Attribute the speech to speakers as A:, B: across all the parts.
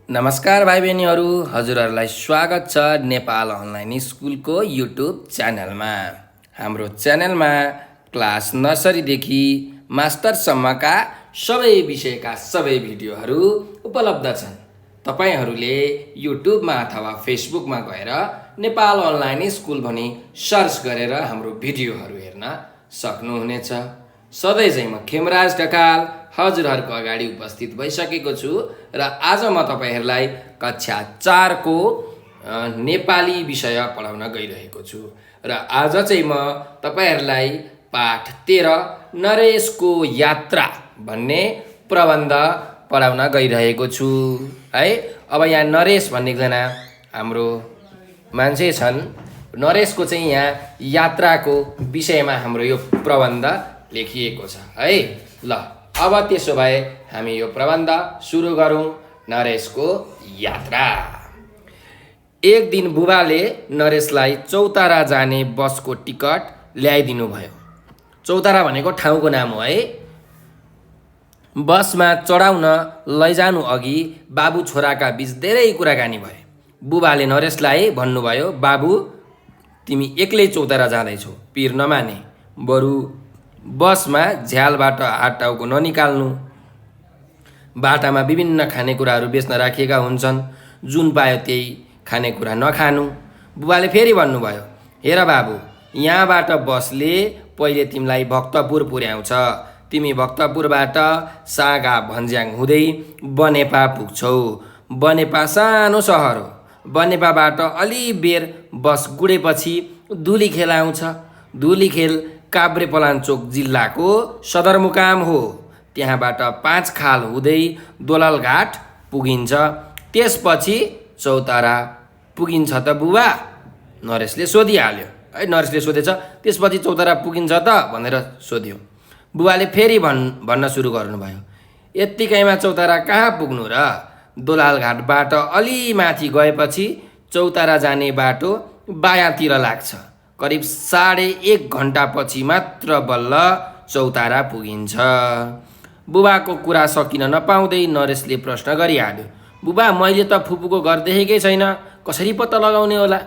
A: नमस्कार भाइ बहिनीहरू, हजुरहरूलाई स्वागत छ नेपाल अनलाइन स्कुलको युट्युब च्यानलमा। हाम्रो च्यानलमा क्लास नर्सरीदेखि मास्टरसम्मका सबै विषयका सबै भिडियोहरू उपलब्ध छन्। तपाईहरूले युट्युबमा अथवा फेसबुकमा गएर नेपाल अनलाइन स्कुल भनी सर्च गरेर हाम्रो भिडियोहरू हेर्न सक्नुहुनेछ। सधैँ चाहिँ म खेमराज ढकाल हजुरहरूको अगाडि उपस्थित भइसकेको छु र आज म तपाईहरूलाई कक्षा 4 को नेपाली विषय पढाउन गइरहेको छु र आज चाहिँ म तपाईहरूलाई पाठ 13 नरेशको यात्रा भन्ने प्रबन्ध पढाउन गइरहेको छु है। अब यहाँ नरेश भन्ने एकजना हाम्रो मान्छे छन्। नरेशको चाहिँ यहाँ यात्राको विषयमा हाम्रो यो प्रबन्ध लेखिएको छ है। ल अब त्यसो भए हामी यो प्रबन्ध सुरु गरौँ। नरेशको यात्रा। एक दिन बुबाले नरेशलाई चौतारा जाने बसको टिकट ल्याइदिनु भयो। चौतारा भनेको ठाउँको नाम हो है। बसमा चढाउन लैजानु अघि बाबु छोराका बीच धेरै कुराकानी भए। बुबाले नरेशलाई भन्नुभयो, बाबु तिमी एक्लै चौतारा जाँदैछौ, पिर नमाने, बरु बसमा झ्यालबाट हात टाउको ननिकाल्नु। बाटामा विभिन्न खानेकुराहरू बेच्न राखिएका हुन्छन्, जुन पायो त्यही खानेकुरा नखानु। बुबाले फेरि भन्नुभयो, हेर बाबु, यहाँबाट बसले पहिले तिमीलाई भक्तपुर पुर्याउँछ। तिमी भक्तपुरबाट सागा भन्ज्याङ हुँदै बनेपा पुग्छौ। बनेपा सानो सहर हो। बनेपाबाट अलि बेर बस गुडेपछि धुलीखेल आउँछ। धुलीखेल काभ्रेपलाञ्चोक जिल्लाको सदरमुकाम हो। त्यहाँबाट 5 खाल हुँदै दोलालघाट पुगिन्छ। त्यसपछि चौतारा पुगिन्छ त बुबा? नरेशले सोधिहाल्यो है। नरेशले सोधेछ, त्यसपछि चौतारा पुगिन्छ त भनेर सोध्यो। बुबाले फेरि भन्न सुरु गर्नुभयो, यत्तिकैमा चौतारा कहाँ पुग्नु र? दोलालघाटबाट अलि माथि गएपछि चौतारा जाने बाटो बायाँतिर लाग्छ। करिब 1.5 घन्टापछि मात्र बल्ल चौतारा पुगिन्छ। बुबाको कुरा सकिन नपाउँदै नरेशले प्रश्न गरिहाल्यो, बुबा मैले त फुपूको घर देखेकै छैन, कसरी पत्ता लगाउने होला?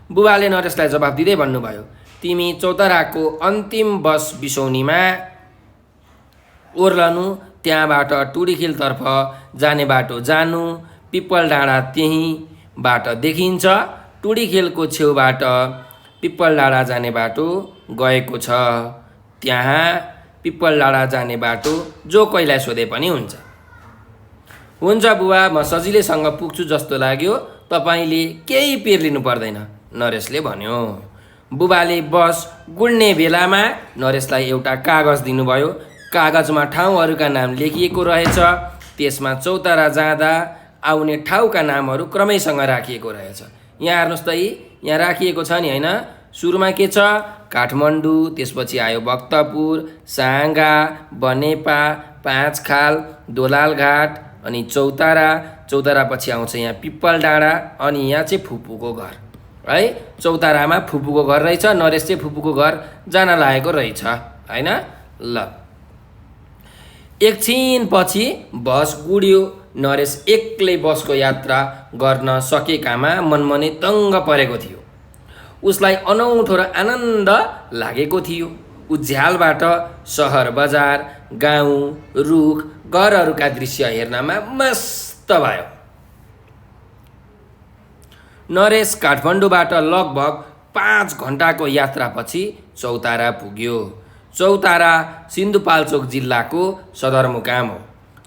A: बुबाले नरेशलाई जवाफ दिँदै भन्नुभयो, तिमी चौताराको अन्तिम बस बिसौनीमा ओर्लनु, त्यहाँबाट टुडीखेलतर्फ जाने बाटो जानु। पिप्पल डाँडा त्यहीँबाट देखिन्छ। टुडीखेलको छेउबाट पिप्पल डाँडा जाने बाटो गएको छ। त्यहाँ पिप्पल डाँडा जाने बाटो जो कोहीलाई सोधे पनि हुन्छ। हुन्छ बुबा, म सजिलैसँग पुग्छु जस्तो लाग्यो, तपाईँले केही पिर लिनु पर्दैन, नरेशले भन्यो। बुबाले बस गुड्ने बेलामा नरेशलाई एउटा कागज दिनुभयो। कागजमा ठाउँहरूका नाम लेखिएको रहेछ। त्यसमा चौतारा जाँदा आउने ठाउँका नामहरू क्रमैसँग राखिएको रहेछ। यहाँ हेर्नुहोस् त, यहाँ राखिएको छ नि होइन। सुरुमा के छ? काठमाडौँ, त्यसपछि आयो भक्तपुर, साङ्गा, बनेपा, 5 खाल, दोलालघाट अनि चौतारा। चौतारापछि आउँछ यहाँ पिप्पल डाँडा अनि यहाँ चाहिँ फुपूको घर है। चौतारामा फुपूको घर रहेछ। नरेश चाहिँ फुपूको घर जान लागेको रहेछ होइन। ल एकछिनपछि बस गुड्यो। नरेश एक्लै बसको यात्रा गर्न सकेकामा मनमनै दङ्ग परेको थियो। उसलाई अनौठो र आनन्द लागेको थियो। ऊ झ्यालबाट सहर बजार, गाउँ, रुख, घरहरूका दृश्य हेर्नमा मस्त भयो। नरेश काठमाडौँबाट लगभग 5 घन्टाको यात्रापछि चौतारा पुग्यो। चौतारा सिन्धुपाल्चोक जिल्लाको सदरमुकाम हो।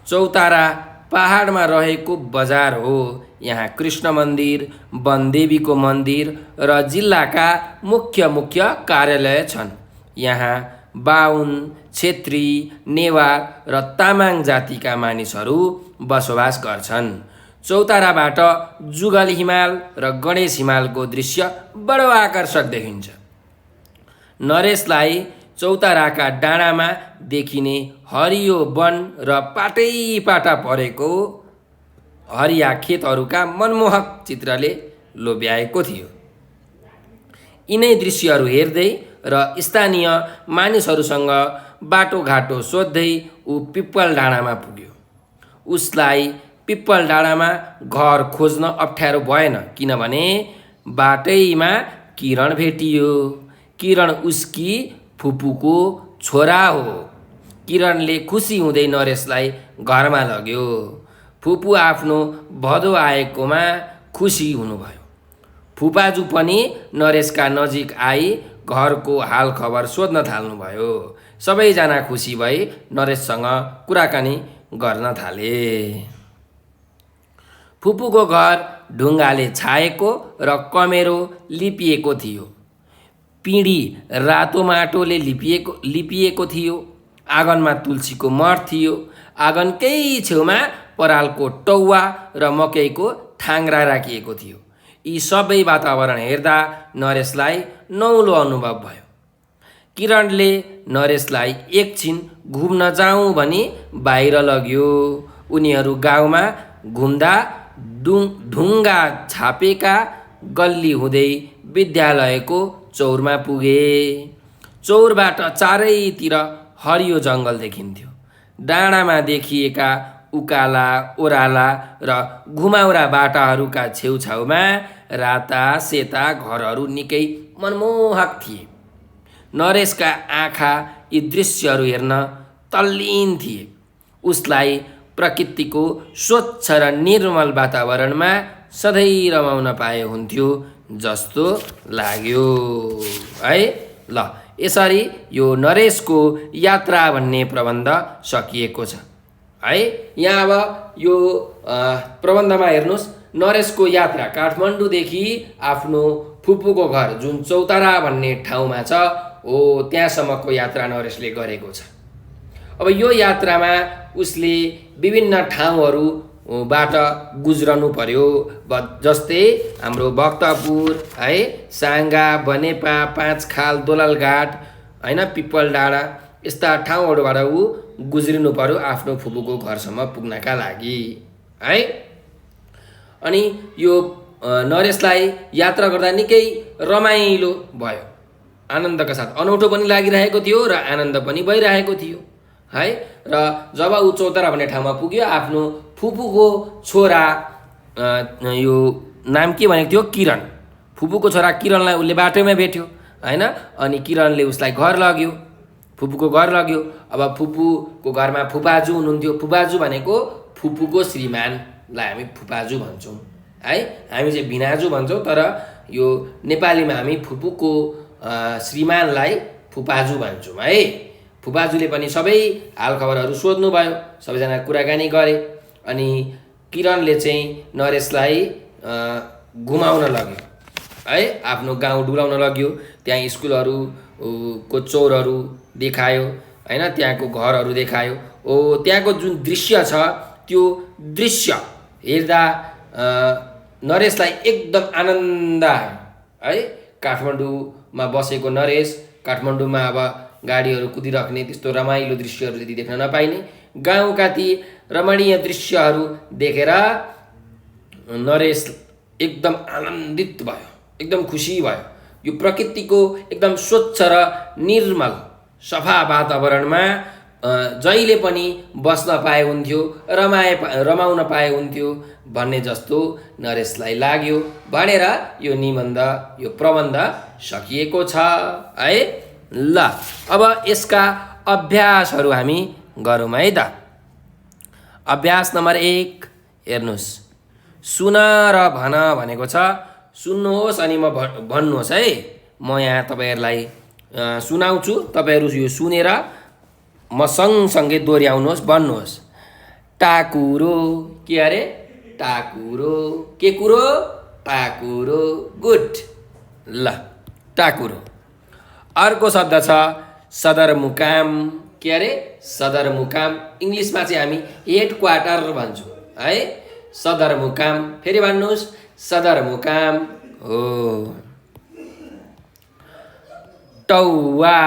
A: चौतारा पहाडमा रहेको बजार हो। यहाँ कृष्ण मन्दिर, वनदेवीको मन्दिर र जिल्लाका मुख्य कार्यालय छन्। यहाँ बाहुन, छेत्री, नेवार र तामाङ जातिका मानिसहरू बसोबास गर्छन्। चौताराबाट जुगल हिमाल र गणेश हिमालको दृश्य बडो आकर्षक देखिन्छ। नरेशलाई चौताराका डाँडामा देखिने हरियो वन र पाटैपाटा परेको हरिया खेतहरूका मनमोहक चित्रले लोभ्याएको थियो। यिनै दृश्यहरू हेर्दै र स्थानीय मानिसहरूसँग बाटोघाटो सोध्दै ऊ पिप्पल डाँडामा पुग्यो। उसलाई पिप्पल डाँडामा घर खोज्न अप्ठ्यारो भएन किनभने बाटैमा किरण भेटियो। किरण उसकी फुपूको छोरा हो। किरणले खुसी हुँदै नरेशलाई घरमा लग्यो। फुपू आफ्नो भदौ आएकोमा खुसी हुनुभयो। फुपाजु पनि नरेशका नजिक आई घरको हालखबर सोध्न थाल्नुभयो। सबैजना खुसी भई नरेशसँग कुराकानी गर्न थाले। फुपूको घर ढुङ्गाले छाएको र कमेरो लिपिएको थियो। पिँढी रातो माटोले लिपिएको थियो। आँगनमा तुलसीको मठ थियो। आँगनकै छेउमा परालको टौवा र मकैको थाङ्ग्रा राखिएको थियो। यी सबै वातावरण हेर्दा नरेशलाई नौलो अनुभव भयो। किरणले नरेशलाई एकछिन घुम्न जाउँ भनी बाहिर लग्यो। उनीहरू गाउँमा घुम्दा ढुङ्गा छापेका गल्ली हुँदै विद्यालयको चौरमा पुगे। चौरबाट चारैतिर हरियो जङ्गल देखिन्थ्यो। डाँडामा देखिएका उकाला ओह्राला र घुमाउरा बाटाहरूका छेउछाउमा राता सेता घरहरू निकै मनमोहक थिए। नरेशका आँखा यी दृश्यहरू हेर्न तल्लीन थिए। उसलाई प्रकृतिको स्वच्छ र निर्मल वातावरणमा सधैँ रमाउन पाए हुन्थ्यो जस्तो लाग्यो। है ल, यसरी यो नरेशको यात्रा भन्ने प्रबन्ध सकिएको छ। है यहाँ अब यो प्रबन्धमा हेर्नुहोस्, नरेशको यात्रा काठमाडौँदेखि आफ्नो फुपूको घर जुन चौतारा भन्ने ठाउँमा छ हो त्यहाँसम्मको यात्रा नरेशले गरेको छ। अब यो यात्रामा उसले विभिन्न ठाउँहरूबाट गुज्रनु पर्यो। जस्तै हाम्रो भक्तपुर, है, साङ्गा, बनेपा, पाँचखाल, दोललघाट, होइन, पिप्पल डाँडा, यस्ता ठाउँहरूबाट ऊ गुज्रिनु पर्यो आफ्नो फुपूको घरसम्म पुग्नका लागि। है, अनि यो नरेशलाई यात्रा गर्दा निकै रमाइलो भयो। आनन्दका साथ अनौठो पनि लागिरहेको थियो र आनन्द पनि भइरहेको थियो। है, र जब ऊ चौतारा भन्ने ठाउँमा पुग्यो, आफ्नो फुपूको छोरा, यो नाम के भनेको थियो, किरण, फुपूको छोरा किरणलाई उसले बाटोमा भेट्यो। होइन, अनि किरणले उसलाई घर लग्यो, फुपूको घर लग्यो। अब फुपूको घरमा फुपाजु हुनुहुन्थ्यो। फुपाजु भनेको फुपूको श्रीमानलाई हामी फुपाजु भन्छौँ। है, हामी चाहिँ भिनाजु भन्छौँ, तर यो नेपालीमा हामी फुपूको श्रीमानलाई फुपाजु भन्छौँ। है, फुपाजुले पनि सबै हालखबरहरू सोध्नुभयो, सबैजना कुराकानी गरे। अनि किरणले चाहिँ नरेशलाई घुमाउन लग्यो। है, आफ्नो गाउँ डुलाउन लग्यो। त्यहाँ स्कुलहरूको चौरहरू देखायो। होइन, त्यहाँको घरहरू देखायो। त्यहाँको जुन दृश्य छ त्यो दृश्य हेर्दा नरेशलाई एकदम आनन्द आयो। है, काठमाडौँमा बसेको नरेश, काठमाडौँमा अब गाडीहरू कुदिराख्ने त्यस्तो रमाइलो दृश्यहरू यदि देख्न नपाइने, गाउँका ती रमणीय दृश्यहरू देखेर नरेश एकदम आनन्दित भयो, एकदम खुसी भयो। यो प्रकृतिको एकदम स्वच्छ र निर्मल सफा वातावरणमा जहिले पनि बस्न पाए हुन्थ्यो, रमाउन पाए हुन्थ्यो भन्ने जस्तो नरेशलाई लाग्यो भनेर यो निबन्ध, यो प्रबन्ध सकिएको छ। है, ल, अब यसका अभ्यासहरू हामी गरौँ है त। अभ्यास नम्बर 1 हेर्नुहोस्, सुन र भन भनेको छ। सुन्नुहोस् अनि म भन्नुहोस् है। म यहाँ तपाईँहरूलाई सुनाउँछु, तपाईँहरू यो सुनेर म सँगसँगै दोहोऱ्याउनुहोस्, भन्नुहोस्। टाकुरो, के अरे, टाकुरो, के कुरो, टाकुरो, गुड। ल, टाकुरो। अर्को शब्द छ सदरमुकाम, के अरे, सदरमुकाम। इङ्ग्लिसमा चाहिँ हामी हेड क्वार्टर भन्छौँ। है, सदरमुकाम। फेरि भन्नुहोस्, सदरमुकाम हो। टौवा,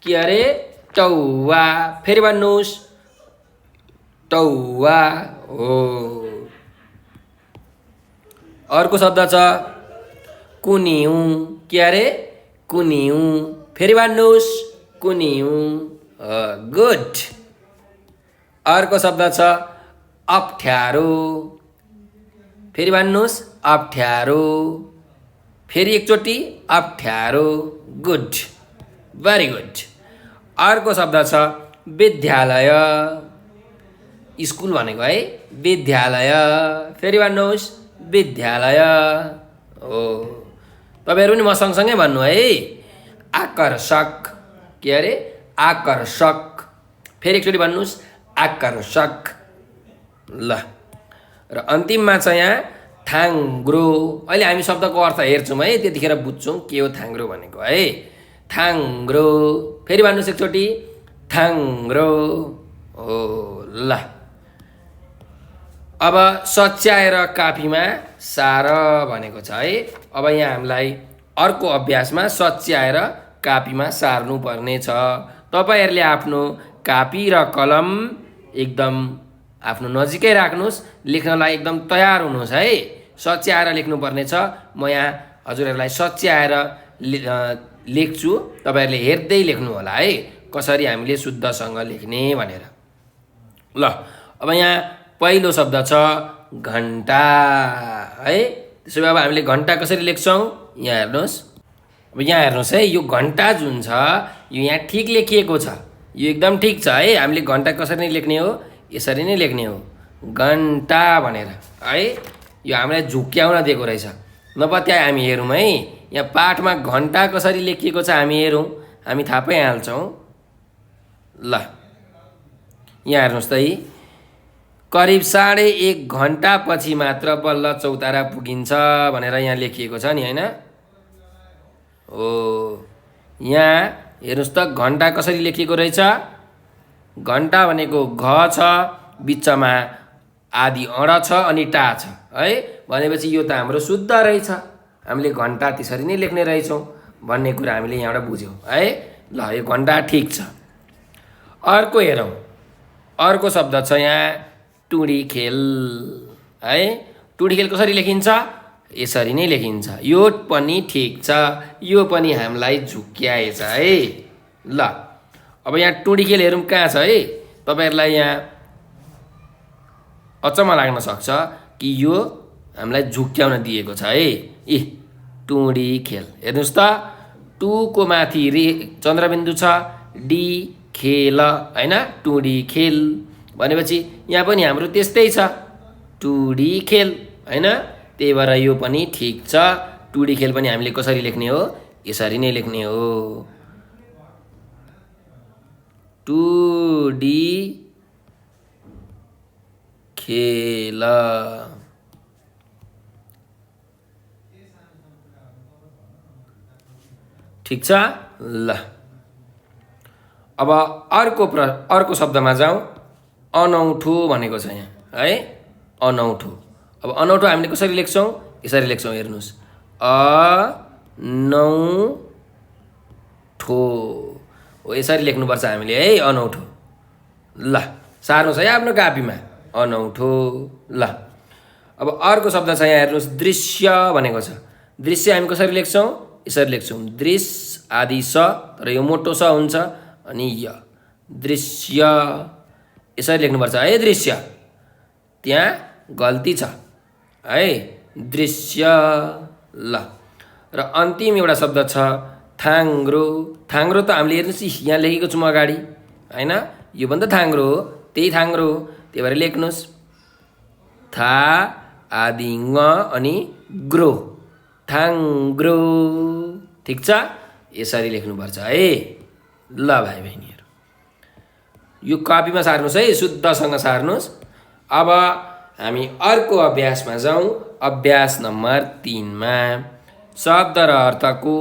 A: के अरे, टौवा। फेरि भन्नुहोस्, टौवा हो। अर्को शब्द छ कुनिउँ, के अरे, कुनिउँ। फेरि भन्नुहोस्, कुनिउँ। गुड। अर्को शब्द छ अप्ठ्यारो। फेरि भन्नुहोस् अप्ठ्यारो। फेरि एकचोटि अप्ठ्यारो। Good, very good. अर्को शब्द छ विद्यालय। स्कुल भनेको है विद्यालय। फेरि भन्नुहोस् विद्यालय। हो, तपाईँहरू पनि म सँगसँगै भन्नु है। आकर्षक। के अरे? आकर्षक। फेरि एकचोटि भन्नुहोस् आकर्षक। ल, र अन्तिममा छ यहाँ थाङ्ग्रो। अहिले हामी शब्दको अर्थ हेर्छौँ है, त्यतिखेर बुझ्छौँ के हो थाङ्ग्रो भनेको है। थाङ्ग्रो। फेरि भन्नुहोस् एकचोटि थाङ्ग्रो। हो, ल। अब सच्याएर कापीमा सार भनेको छ है। अब यहाँ हामीलाई अर्को अभ्यासमा सच्याएर कापीमा सार्नु पर्ने छ। तपाईँहरूले आफ्नो कापी र कलम एकदम आफ्नो नजिकै राख्नुहोस्, लेख्नलाई एकदम तयार हुनुहोस् है। सच्याएर लेख्नुपर्ने छ। म यहाँ हजुरहरूलाई सच्याएर लेख्छु, तपाईँहरूले हेर्दै लेख्नु होला है, कसरी हामीले शुद्धसँग लेख्ने भनेर। ल, अब यहाँ पहिलो शब्द छ घन्टा है। त्यसो भए अब हामीले घन्टा कसरी लेख्छौँ? यहाँ हेर्नुहोस्। अब यहाँ हेर्नुहोस् है, यो घन्टा जुन छ यो यहाँ ठिक लेखिएको छ, यो एकदम ठिक छ है। हामीले घन्टा कसरी लेख्ने हो? यसरी नै लेख्ने हो, घन्टा भनेर है। यो हामीलाई झुक्क्याउन दिएको रहेछ, नपत्याए हामी हेरौँ है। यहाँ पाठमा घन्टा कसरी लेखिएको छ हामी हेरौँ, हामी थाहा पाइहाल्छौँ। ल, यहाँ हेर्नुहोस् त है, करिब 1.5 घन्टापछि मात्र बल्ल चौतारा पुगिन्छ भनेर यहाँ लेखिएको छ नि होइन? हो, यहाँ हेर्नुहोस् त घन्टा कसरी लेखिएको रहेछ। घन्टा भनेको घ छ, बिचमा आदि अड छ अनि टा छ है। भनेपछि यो त हाम्रो शुद्ध रहेछ, हामीले घन्टा त्यसरी नै लेख्ने रहेछौँ भन्ने कुरा हामीले यहाँबाट बुझ्यौँ है। ल, यो घन्टा ठिक छ। अर्को हेरौँ, अर्को शब्द छ यहाँ टुँडी खेल है। टुँडी खेल कसरी लेखिन्छ? यसरी नै लेखिन्छ। यो पनि ठिक छ, यो पनि हामीलाई झुक्क्याएछ है। ल, अब यहाँ टुँडी खेल हेरौँ कहाँ छ है। तपाईँहरूलाई यहाँ अचम्म लाग्न सक्छ कि यो हामीलाई झुक्क्याउन दिएको छ है। इ टुँडी खेल हेर्नुहोस् त, टुको माथि रे चन्द्रबिन्दु छ, डी खेल होइन, टुँडी खेल भनेपछि यहाँ पनि हाम्रो त्यस्तै छ, टुँडी खेल होइन। त्यही भएर यो पनि ठिक छ। टुँडी खेल पनि हामीले कसरी लेख्ने हो? यसरी नै लेख्ने हो, टुँडी खेल। ठिक छ। ल, अब अर्को शब्दमा जाउँ। अनौठो भनेको छ यहाँ है, अनौठो। अब अनौठो हामीले कसरी लेख्छौँ? यसरी लेख्छौँ, हेर्नुहोस् अनौठो। हो, यसरी लेख्नुपर्छ हामीले है, अनौठो। ल, सार्नुहोस् है आफ्नो कापीमा, अनौठो। ल, अब अर्को शब्द छ यहाँ हेर्नुहोस्, दृश्य भनेको छ। दृश्य हामी कसरी लेख्छौँ? यसरी लेख्छौँ, दृश्य आदि स, तर यो मोटो स हुन्छ अनि य, दृश्य। यसरी लेख्नुपर्छ है, दृश्य। त्यहाँ गल्ती छ है, दृश्य। ल, र अन्तिम एउटा शब्द छ थाङ्ग्रो। थाङ्ग्रो त हामीले हेर्नुहोस् यहाँ लेखेको छौँ अगाडि होइन, यो पनि त थाङ्ग्रो हो, त्यही थाङ्ग्रो हो। त्यही भएर लेख्नुहोस् था आदि ङ अनि ग्रो, थाङ्ग्रो। ठिक छ, यसरी लेख्नुपर्छ है। ल भाइ बहिनीहरू, यो कपीमा सार्नुहोस् है, शुद्धसँग सार्नुहोस्। अब हामी अर्को अभ्यासमा जाउँ। अभ्यास नम्बर 3मा शब्द र अर्थको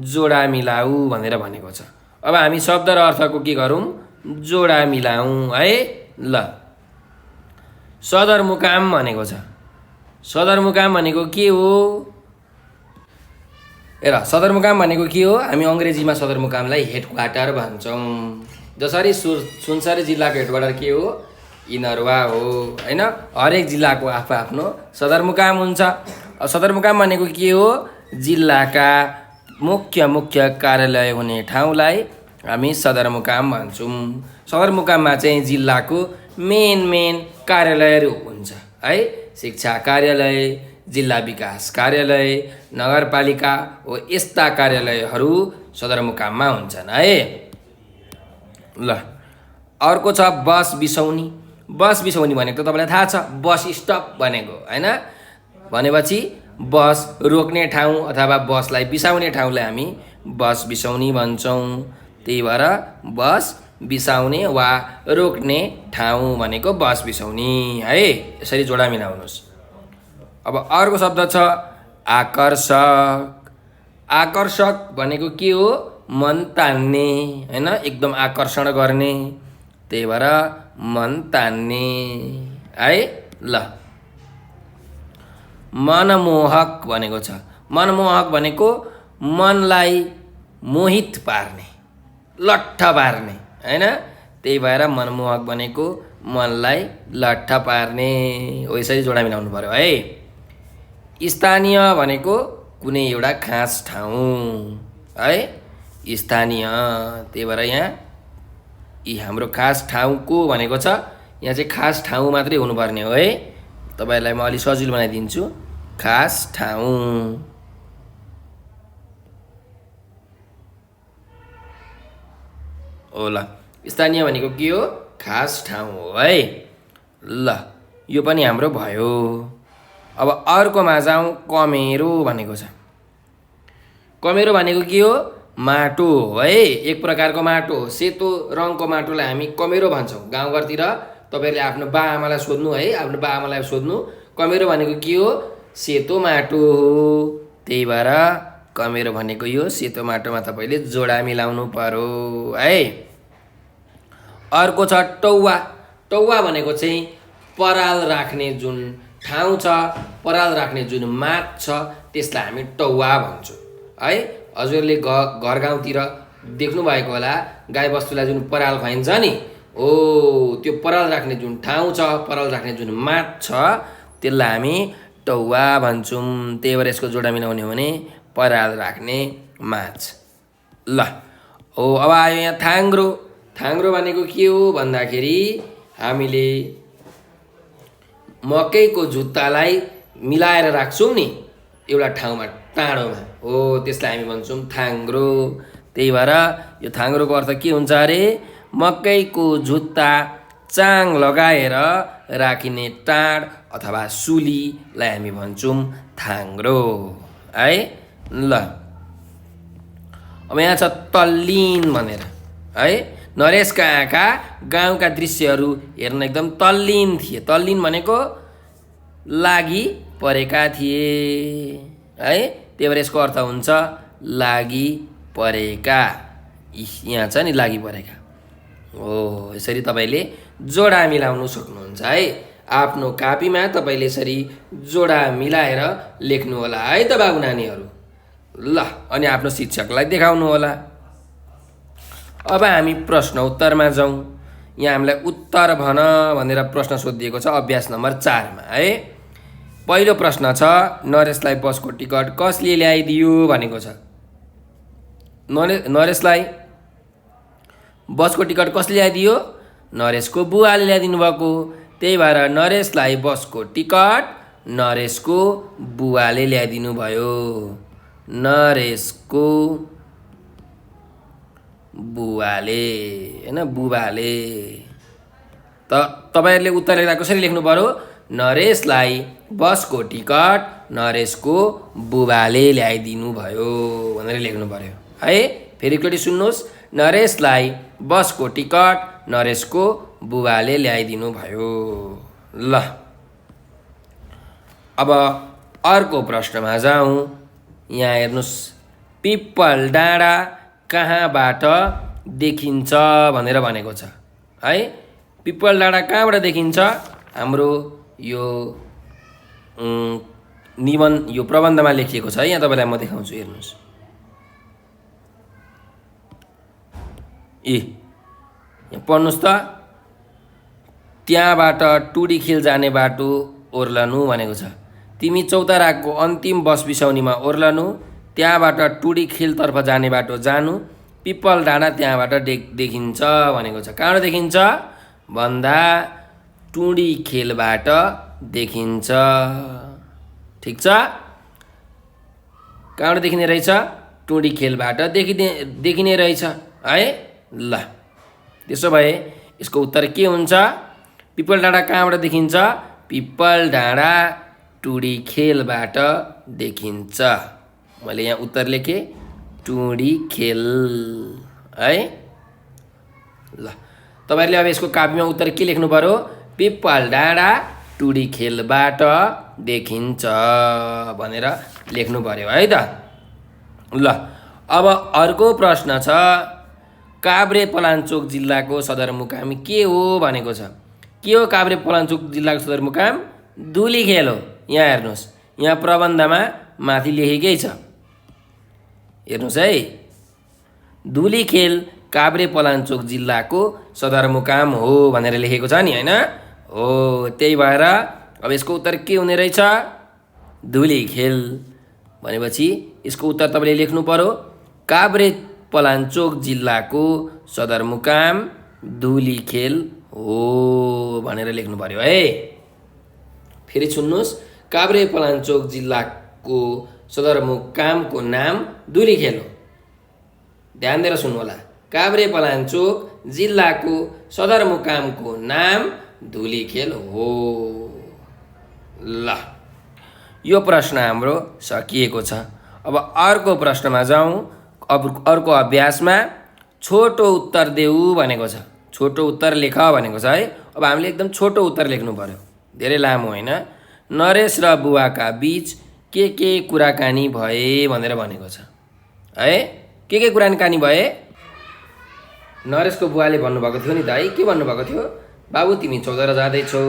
A: जोडा मिलाऊ भनेर भनेको छ। अब हामी शब्द र अर्थको के गरौँ? जोडा मिलाऊँ है। ल, सदरमुकाम भनेको छ। सदरमुकाम भनेको के हो? हेर, सदरमुकाम भनेको के हो? हामी अङ्ग्रेजीमा सदरमुकामलाई हेडक्वार्टर भन्छौँ। जसरी सुनसरी जिल्लाको हेडक्वार्टर के हो? इनरवा हो होइन। हरेक जिल्लाको आफ्नो सदरमुकाम हुन्छ। सदरमुकाम भनेको के हो? जिल्लाका मुख्य कार्यालय हुने ठाउँलाई हामी सदरमुकाम भन्छौँ। सदरमुकाममा चाहिँ जिल्लाको मेन कार्यालयहरू हुन्छ है। शिक्षा कार्यालय, जिल्ला विकास कार्यालय, नगरपालिका हो यस्ता कार्यालयहरू सदरमुकाममा हुन्छन् है। ल अर्को छ बस बिसौनी। बस बिसौनी भनेको त तपाईँलाई थाहा छ, बस स्टप भनेको होइन। भनेपछि बस रोक्ने ठाउँ अथवा बसलाई बिसाउने ठाउँलाई हामी बस बिसौनी भन्छौँ। त्यही भएर बस बिसाउने वा रोक्ने ठाउँ भनेको बस बिसौनी है। यसरी जोडा मिलाउनुहोस्। अब अर्को शब्द छ आकर्षक। आकर्षक भनेको के हो? मन तान्ने होइन, एकदम आकर्षण गर्ने। त्यही भएर मन तान्ने है। ल मनमोहक भनेको छ। मनमोहक भनेको मनलाई मोहित पार्ने, लट्ठ पार्ने होइन। त्यही भएर मनमोहक भनेको मनलाई लट्ठ पार्ने हो। यसरी जोडा मिलाउनु पर्यो है। स्थानीय भनेको कुनै एउटा खास ठाउँ है, स्थानीय। त्यही भएर यहाँ यी हाम्रो खास ठाउँको भनेको छ, यहाँ चाहिँ खास ठाउँ मात्रै हुनुपर्ने हो है। तपाईँहरूलाई म अलि सजिलो बनाइदिन्छु। खास ठाउँ हो। ल स्थानीय भनेको के हो? खास ठाउँ हो है। ल यो पनि हाम्रो भयो। अब अर्कोमा जाउँ। कमेरो भनेको छ। कमेरो भनेको के हो? माटो हो है, एक प्रकारको माटो हो। सेतो रङको माटोलाई हामी कमेरो भन्छौँ। गाउँघरतिर तपाईँहरूले आफ्नो बाआमालाई सोध्नु है, आफ्नो बाआमालाई सोध्नु कमेरो भनेको के हो? सेतो माटो हो। त्यही भएर कमेरो भनेको यो सेतो माटोमा तपाईँले जोडा मिलाउनु पर्यो है। अर्को छ टौवा। टौवा भनेको चाहिँ पराल राख्ने जुन ठाउँ छ, पराल राख्ने जुन मात छ, त्यसलाई हामी टौवा भन्छौँ है। हजुरले घर गाउँतिर देख्नुभएको होला, गाईबस्तुलाई जुन पराल खुवाइन्छ नि, हो त्यो पराल राख्ने जुन ठाउँ छ, पराल राख्ने जुन मात छ, त्यसलाई हामी टौवा भन्छौँ। त्यही भएर यसको जोडा मिलाउने हो भने पराल राख्ने माछ। ल हो अब आयो यहाँ थाङ्ग्रो। थाङ्ग्रो भनेको के हो भन्दाखेरि हामीले मकैको जुत्तालाई मिलाएर राख्छौँ नि एउटा ठाउँमा, टाढोमा, हो त्यसलाई हामी भन्छौँ थाङ्ग्रो। त्यही भएर यो थाङ्ग्रोको अर्थ के हुन्छ अरे? मकैको जुत्ता चाङ लगाएर राखिने टाँड अथवा सुलीलाई हामी भन्छौँ थाङ्ग्रो है। ल अब यहाँ छ तल्लीन भनेर है। नरेशका आँखा गाउँका दृश्यहरू हेर्न एकदम तल्लीन थिए। तल्लीन भनेको लागि परेका थिए है। त्यही भएर यसको अर्थ हुन्छ लागि परेका। यहाँ छ नि लागि परेका हो। यसरी तपाईँले जोडा मिलाउनु सक्नुहुन्छ है। आफ्नो कापीमा तपाईँले यसरी जोडा मिलाएर लेख्नु होला है त बाबु नानीहरू। ल अनि आफ्नो शिक्षकलाई देखाउनु होला। अब हामी प्रश्न उत्तरमा जाउँ। यहाँ हामीलाई उत्तर भन भनेर प्रश्न सोधिएको छ अभ्यास नम्बर 4 मा है। पहिलो प्रश्न छ नरेशलाई बसको टिकट कसले ल्याइदियो भनेको छ। नरेशलाई बसको टिकट कसले ल्याइदियो? नरेशको बुवाले ल्याइदिनु भएको। त्यही भएर नरेशलाई बसको टिकट नरेशको बुवाले ल्याइदिनु भयो। नरेशको बुवाले हैन, बुबाले। त तपाईहरुले उत्तर लेख्दा कसरी लेख्नु पर्यो? नरेशलाई बसको टिकट नरेशको बुबाले ल्याइदिनु भयो भनेर लेख्नु पर्यो है। फेरि एकचोटि सुन्नुहोस्। नरेशलाई बसको टिकट नरेशको बुबाले ल्याइदिनु भयो। ल अब अर्को प्रश्नमा जाउँ। यहाँ हेर्नुहोस्, पिप्पल डाँडा कहाँबाट देखिन्छ भनेर भनेको छ है। पिप्पल डाँडा कहाँबाट देखिन्छ? हाम्रो यो निबन्ध, यो प्रबन्धमा लेखिएको छ है। यहाँ तपाईँलाई म देखाउँछु, हेर्नुहोस्। यहाँ पढ्नुहोस् त। त्यहाँबाट टुडीखेल जाने बाटो ओर्लनु भनेको छ। तिमी चौताराको अन्तिम बस बिसाउनीमा ओर्लनु, त्यहाँबाट टुडीखेलतर्फ जाने बाटो जानु, पिप्पल डाँडा त्यहाँबाट देखिन्छ भनेको छ। कहाँबाट देखिन्छ भन्दा टुँडी खेलबाट देखिन्छ। ठिक छ, कहाँबाट देखिने रहेछ? टुँडी खेलबाट देखिने रहेछ है। ल त्यसो भए यसको उत्तर के हुन्छ? पिपल डाँडा कहाँबाट देखिन्छ? पिपल डाँडा टुँडी खेलबाट देखिन्छ। मैले यहाँ उत्तर लेखेँ टुँडी खेल है। ल तपाईहरुले अब यसको कापीमा उत्तर के लेख्नु पर्यो? पिपल डाँडा टुँडी खेलबाट देखिन्छ भनेर लेख्नु पर्यो है त। ल अब अर्को प्रश्न छ, काभ्रे पलाञ्चोक जिल्लाको सदरमुकाम के हो भनेको छ। के हो काभ्रे पलाञ्चोक जिल्लाको सदरमुकाम? धुलीखेल हो। यहाँ हेर्नुहोस्, यहाँ प्रबन्धमा माथि लेखेकै छ, हेर्नुहोस् है। धुलीखेल काभ्रे पलाञ्चोक जिल्लाको सदरमुकाम हो भनेर लेखेको छ नि हैन? हो, त्यही भएर अब यसको उत्तर के हुने रहेछ? धुलीखेल भनेपछि यसको उत्तर तपाईले लेख्नु पर्यो काभ्रे पलाञ्चोक जिल्लाको सदरमुकाम धुलीखेल हो भनेर लेख्नु पर्यो है। फेरि सुन्नुहोस्, काभ्रे पलाञ्चोक जिल्लाको सदरमुकामको नाम धुलीखेल हो। ध्यान दिएर सुन्नु होला, काभ्रे पलाञ्चोक जिल्लाको सदरमुकामको नाम धुलीखेल हो। ल यो प्रश्न हाम्रो सकिएको छ। अब अर्को प्रश्नमा जाउँ। अब अर्को अभ्यासमा छोटो उत्तर देऊ भनेको छ। छोटो उत्तर लेख भनेको छ है। अब हामीले एकदम छोटो उत्तर लेख्नु पर्यो, धेरै लामो होइन। नरेश र बुवाका बीच के कुराकानी भए भनेर भनेको छ है। के कुराकानी भए? नरेशको बुवाले भन्नुभएको थियो नि त है। के भन्नुभएको थियो? बाबु तिमी चौधरा जाँदैछौ,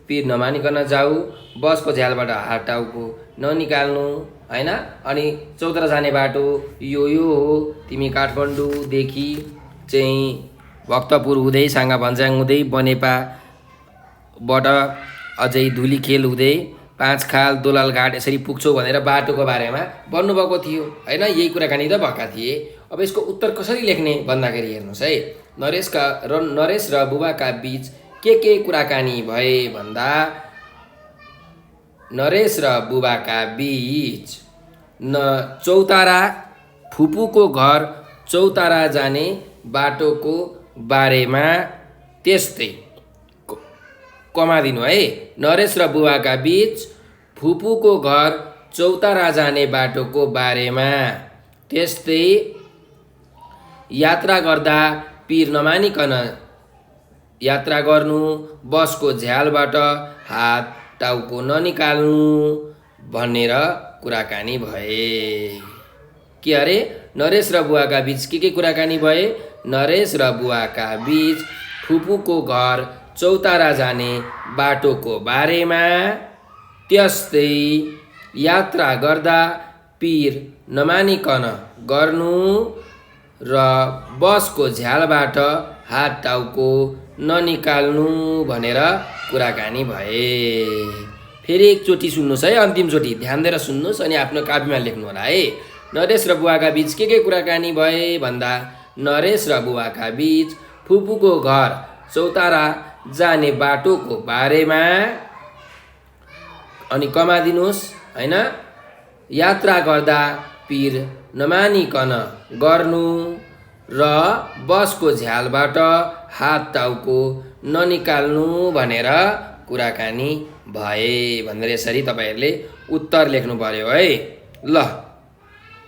A: पिर नमानिकन जाऊ, बसको झ्यालबाट हात टाउको ननिकाल्नु हैन। अनि चौधरा जाने बाटो यो हो। तिमी काठमाडौँदेखि चाहिँ भक्तपुर हुँदै साङ्गा भन्ज्याङ हुँदै बनेपाबाट अझै धुलीखेल हुँदै पाँचखाल दोलाल घाट यसरी पुग्छौ भनेर बाटोको बारेमा भन्नुभएको थियो हैन। यही कुराकानी त भएका थिए। अब यसको उत्तर कसरी लेख्ने भन्दाखेरि हेर्नुहोस् है। नरेश र बुबाका बीच के कुराकानी भए भन्दा, नरेश र बुबाका बीच चौतारा फुपूको घर चौतारा जाने बाटोको बारेमा त्यस्तै कमादिनु है। नरेश र बुबाका बीच फुपूको घर चौतारा जाने बाटोको बारेमा त्यस्तै यात्रा गर्दा पिर नमानिकन यात्रा गर्नु, बसको झ्यालबाट हात टाउको ननिकाल्नु भनेर कुराकानी भए। के अरे? नरेश र बुवाका बीच के कुराकानी भए? नरेश र बुवाका बीच फुपूको घर चौतारा जाने बाटोको बारेमा त्यस्तै यात्रा गर्दा पिर नमानिकन गर्नु र बसको झ्यालबाट हात टाउको ननिकाल्नु भनेर कुराकानी भए। फेरि एकचोटि सुन्नुहोस् है, अन्तिमचोटि ध्यान दिएर सुन्नुहोस् अनि आफ्नो कापीमा लेख्नु होला है। नरेश र बुवाका बीच के कुराकानी भए भन्दा, नरेश र बुवाका बीच फुपूको घर चौतारा जाने बाटोको बारेमा अनि कमादिनुहोस् हैन, यात्रा गर्दा पिर नमानिकन गर्नु र बसको झ्यालबाट हात टाउको ननिकाल्नु भनेर कुराकानी भए भनेर यसरी तपाईहरुले उत्तर लेख्नु पर्यो है। ल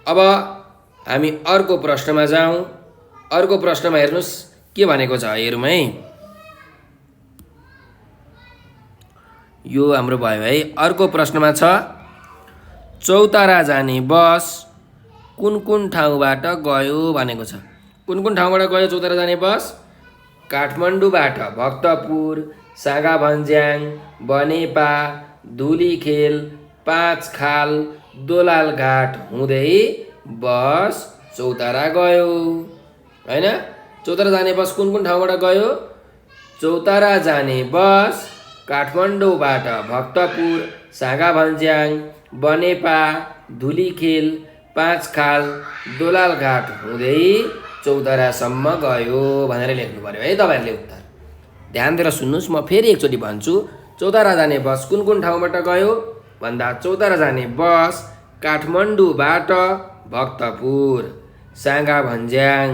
A: अब हामी अर्को प्रश्नमा जाउँ। अर्को प्रश्नमा हेर्नुस् के भनेको छ, हेरौँ है। यो हाम्रो भयो है। अर्को प्रश्नमा छ, चौतारा जाने बस कुन ठाउँबाट गयो भनेको छ। कुन ठाउँबाट गयो चौतारा जाने बस? काठमाडौँबाट भक्तपुर, सागा भन्ज्याङ, बनेपा, धुलीखेल, पाँचखाल, दोलाल घाट हुँदै बस चौतारा गयो हैन। चौतारा जाने बस कुन ठाउँबाट गयो? चौतारा जाने बस काठमाडौँबाट भक्तपुर, सागा भन्ज्याङ, बनेपा, धुलीखेल, पाँचखाल, दोलाल घाट हुँदै चौतारासम्म गयो भनेर लेख्नु पर्यो है तपाईहरुले उत्तर। ध्यान दिएर सुन्नुहोस्, म फेरि एकचोटि भन्छु। चौतारा जाने बस कुन कुन ठाउँबाट गयो भन्दा चौतारा जाने बस काठमाडौँबाट भक्तपुर, साँगाभन्ज्याङ,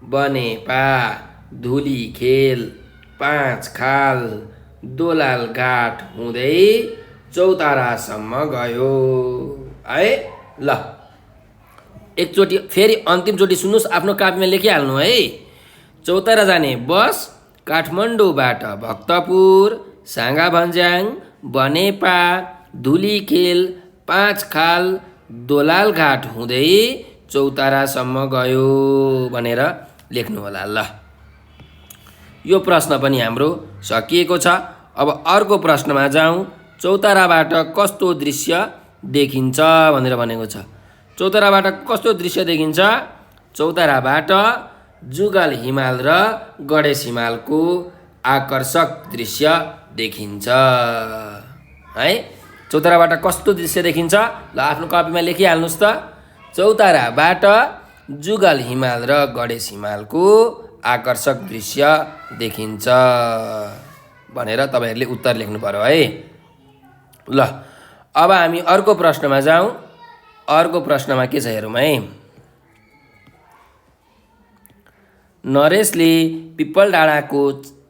A: बनेपा, धुलीखेल, पाँचखाल, दोलालघाट हुँदै चौतारासम्म गयो है। ल एकचोटि फेरि अन्तिमचोटि सुन्नुहोस्, आफ्नो कापीमा लेखिहाल्नु है। चौतारा जाने बस काठमाडौँबाट भक्तपुर, साँगाभन्ज्याङ, बनेपा, धुलीखेल, पाँचखाल, दोलालघाट हुँदै चौतारासम्म गयो भनेर लेख्नु होला। ल यो प्रश्न पनि हाम्रो सकिएको छ। अब अर्को प्रश्नमा जाउँ। चौताराबाट कस्तो दृश्य देखिन्छ भनेर भनेको छ। चौताराबाट कस्तो दृश्य देखिन्छ? चौताराबाट जुगल हिमाल र गणेश हिमालको आकर्षक दृश्य देखिन्छ है। चौताराबाट कस्तो दृश्य देखिन्छ? ल आफ्नो कपीमा लेखिहाल्नुहोस् त। चौताराबाट जुगल हिमाल र गणेश हिमालको आकर्षक दृश्य देखिन्छ भनेर तपाईँहरूले उत्तर लेख्नु पर्यो है। ल अब हामी अर्को प्रश्नमा जाउँ। अर्को प्रश्नमा के छ हेरौँ है। नरेशले पिपल डाँडाको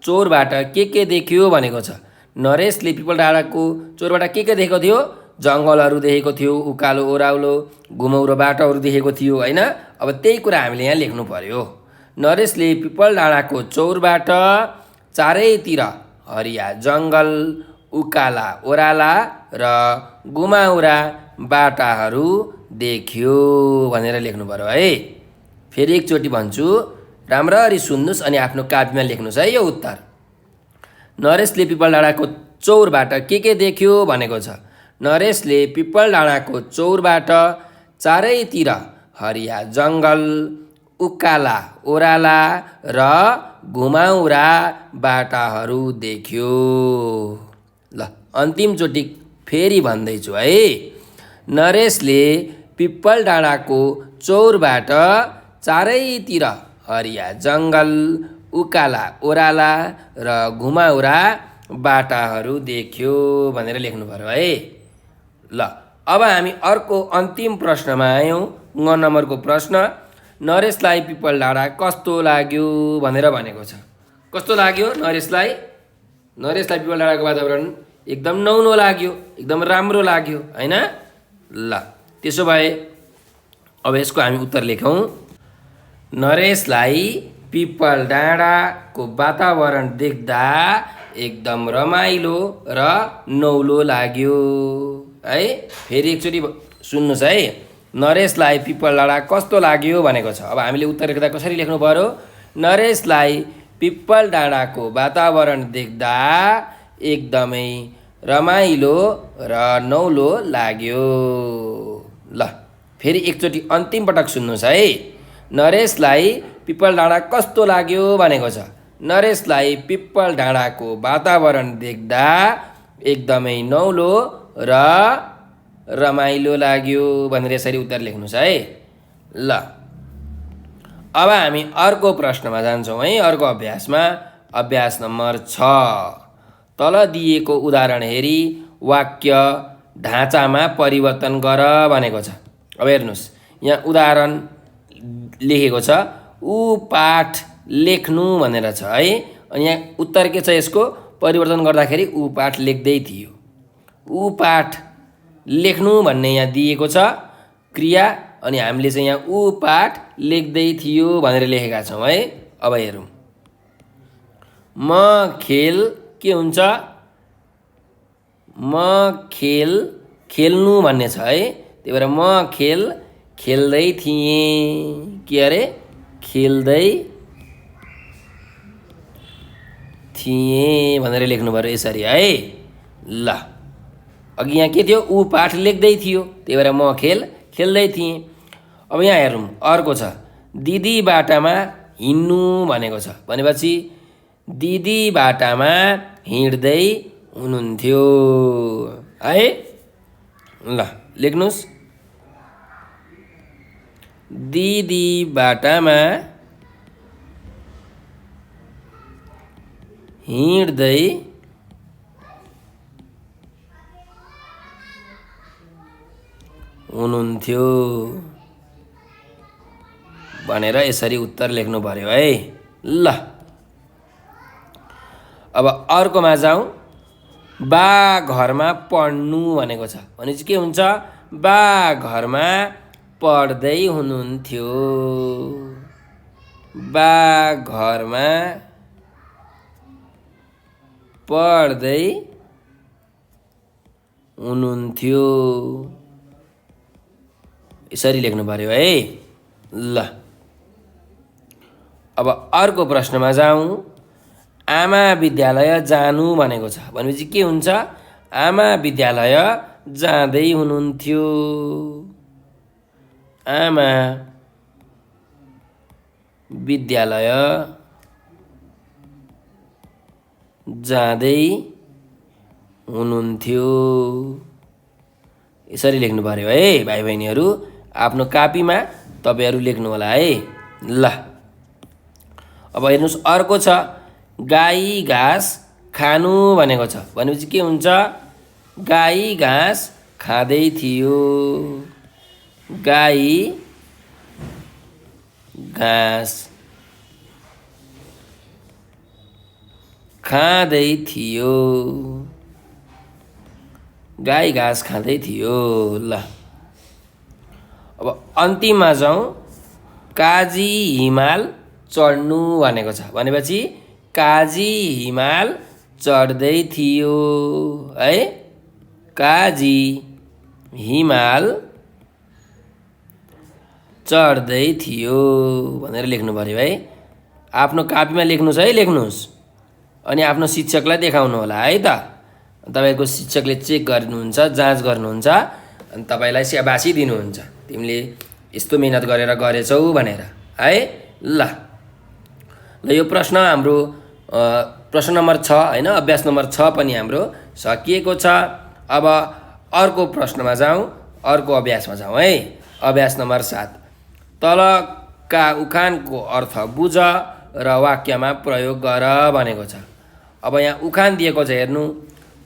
A: चोरबाट के देख्यो भनेको छ। नरेशले पिपल डाँडाको चोरबाट के देखेको थियो? जङ्गलहरू देखेको थियो, उकालो ओह्राउलो घुमौरो बाटोहरू देखेको थियो होइन। अब त्यही कुरा हामीले यहाँ लेख्नु पर्यो। नरेशले पिपल डाँडाको चौरबाट चारैतिर हरिया जङ्गल, उकाला ओह्राला र घुमाउरा बाटाहरू देख्यो भनेर लेख्नु पर्यो है। फेरि एकचोटि भन्छु, राम्ररी सुन्नुहोस् अनि आफ्नो कापीमा लेख्नुहोस् है यो उत्तर। नरेशले पिपल डाँडाको चौरबाट के देख्यो भनेको छ। नरेशले पिपल डाँडाको चौरबाट चारैतिर हरिया जङ्गल, उकाला ओह्राला र घुमाउरा बाटाहरू देख्यो। ल अन्तिमचोटि फेरि भन्दैछु है। नरेशले पिपल डाँडाको चौरबाट चारैतिर हरिया जङ्गल, उकाला ओह्राला र घुमाउरा बाटाहरू देख्यो भनेर लेख्नु पर्यो है। ल अब हामी अर्को अन्तिम प्रश्नमा आयौँ। 9 नम्बरको प्रश्न। नरेशलाई पिपल डाँडा कस्तो लाग्यो भनेर भनेको छ। कस्तो लाग्यो नरेशलाई? नरेशलाई पिपल डाँडाको वातावरण एकदम नौलो लाग्यो, एकदम राम्रो लाग्यो होइन। ल त्यसो भए अब यसको हामी उत्तर लेखौँ। नरेशलाई पिपल डाँडाको वातावरण देख्दा एकदम रमाइलो र नौलो लाग्यो है। फेरि एकचोटि सुन्नुहोस् है। नरेशलाई पिपल डाँडा कस्तो लाग्यो भनेको छ। अब हामीले उत्तर लेख्दा कसरी लेख्नु पर्यो? नरेशलाई पिपल डाँडाको वातावरण देख्दा एकदमै रमाइलो र नौलो लाग्यो। ल फेरि एकचोटि अन्तिम पटक सुन्नुहोस् है। नरेशलाई पिपल डाँडा कस्तो लाग्यो भनेको छ। नरेशलाई पिपल डाँडाको वातावरण देख्दा एकदमै नौलो र रमाइलो लाग्यो भनेर यसरी उत्तर लेख्नुहोस् है। ल अब हामी अर्को प्रश्नमा जान्छौँ है। अर्को अभ्यासमा, अभ्यास नम्बर 6। तल दिएको उदाहरण हेरी वाक्य ढाँचामा परिवर्तन गर भनेको छ। अब हेर्नुहोस्, यहाँ उदाहरण लेखेको छ, ऊ पाठ लेख्नु भनेर छ है। अनि यहाँ उत्तर के छ यसको? परिवर्तन गर्दाखेरि ऊ पाठ लेख्दै थियो। ऊ पाठ लेख्नु भन्ने यहाँ दिएको छ क्रिया, अनि हामीले चाहिँ यहाँ ऊ पाठ लेख्दै थियो भनेर लेखेका छौँ है। अब हेरौँ, म खेल के हुन्छ? म खेल खेल्नु भन्ने छ है। त्यही भएर म खेल खेल्दै थिएँ। के अरे? खेल्दै थिएँ भनेर लेख्नु पर्यो यसरी है। ल अघि यहाँ के थियो? ऊ पाठ लेख्दै थियो, त्यही भएर म खेल खेल्दै थिएँ। अब यहाँ हेरौँ, अर्को छ दिदी बाटामा हिँड्नु भनेको छ। भनेपछि दिदी बाटामा हिँड्दै हुनुहुन्थ्यो है। ल लेख्नुहोस्, दिदी बाटामा हिँड्दै हुनुहुन्थ्यो भनेर यसरी उत्तर लेख्नु पर्यो है। ल अब अर्कोमा जाउँ। बा घरमा पढ्नु भनेको छ भनेपछि के हुन्छ? बा घरमा पढ्दै हुनुहुन्थ्यो। बा घरमा पढ्दै हुनुहुन्थ्यो यसरी लेख्नु पर्यो है। ल अब अर्को प्रश्नमा जाउँ। आमा विद्यालय जानु भनेको छ भनेपछि के हुन्छ? आमा विद्यालय जाँदै हुनुहुन्थ्यो। आमा विद्यालय जाँदै हुनुहुन्थ्यो यसरी लेख्नु पर्यो है भाइ बहिनीहरू। आफ्नो कापीमा तपाईँहरू लेख्नु होला है। ल अब हेर्नुहोस् अर्को छ। गाई घाँस खानु भनेको छ भनेपछि के हुन्छ? गाई घाँस खाँदै थियो। गाई घाँस खाँदै थियो। गाई घाँस खाँदै थियो। ल अब अन्तिममा जाउँ। काजी हिमाल चढ्नु भनेको छ भनेपछि काजी हिमाल चढ्दै थियो है। काजी हिमाल चढ्दै थियो भनेर लेख्नु पर्यो है। आफ्नो कापीमा लेख्नुहोस् है, लेख्नुहोस् अनि आफ्नो शिक्षकलाई देखाउनु होला है त। तपाईँको शिक्षकले चेक गर्नुहुन्छ, जाँच गर्नुहुन्छ अनि तपाईँलाई स्याबासी दिनुहुन्छ, तिमीले यस्तो मेहनत गरेर गरेछौ भनेर है। ल यो प्रश्न हाम्रो प्रश्न नम्बर 6 होइन, अभ्यास नम्बर 6 पनि हाम्रो सकिएको छ। अब अर्को प्रश्नमा जाउँ, अर्को अभ्यासमा जाउँ है। अभ्यास नम्बर 7। तलका उखानको अर्थ बुझ र वाक्यमा प्रयोग गर भनेको छ। अब यहाँ उखान दिएको छ हेर्नु।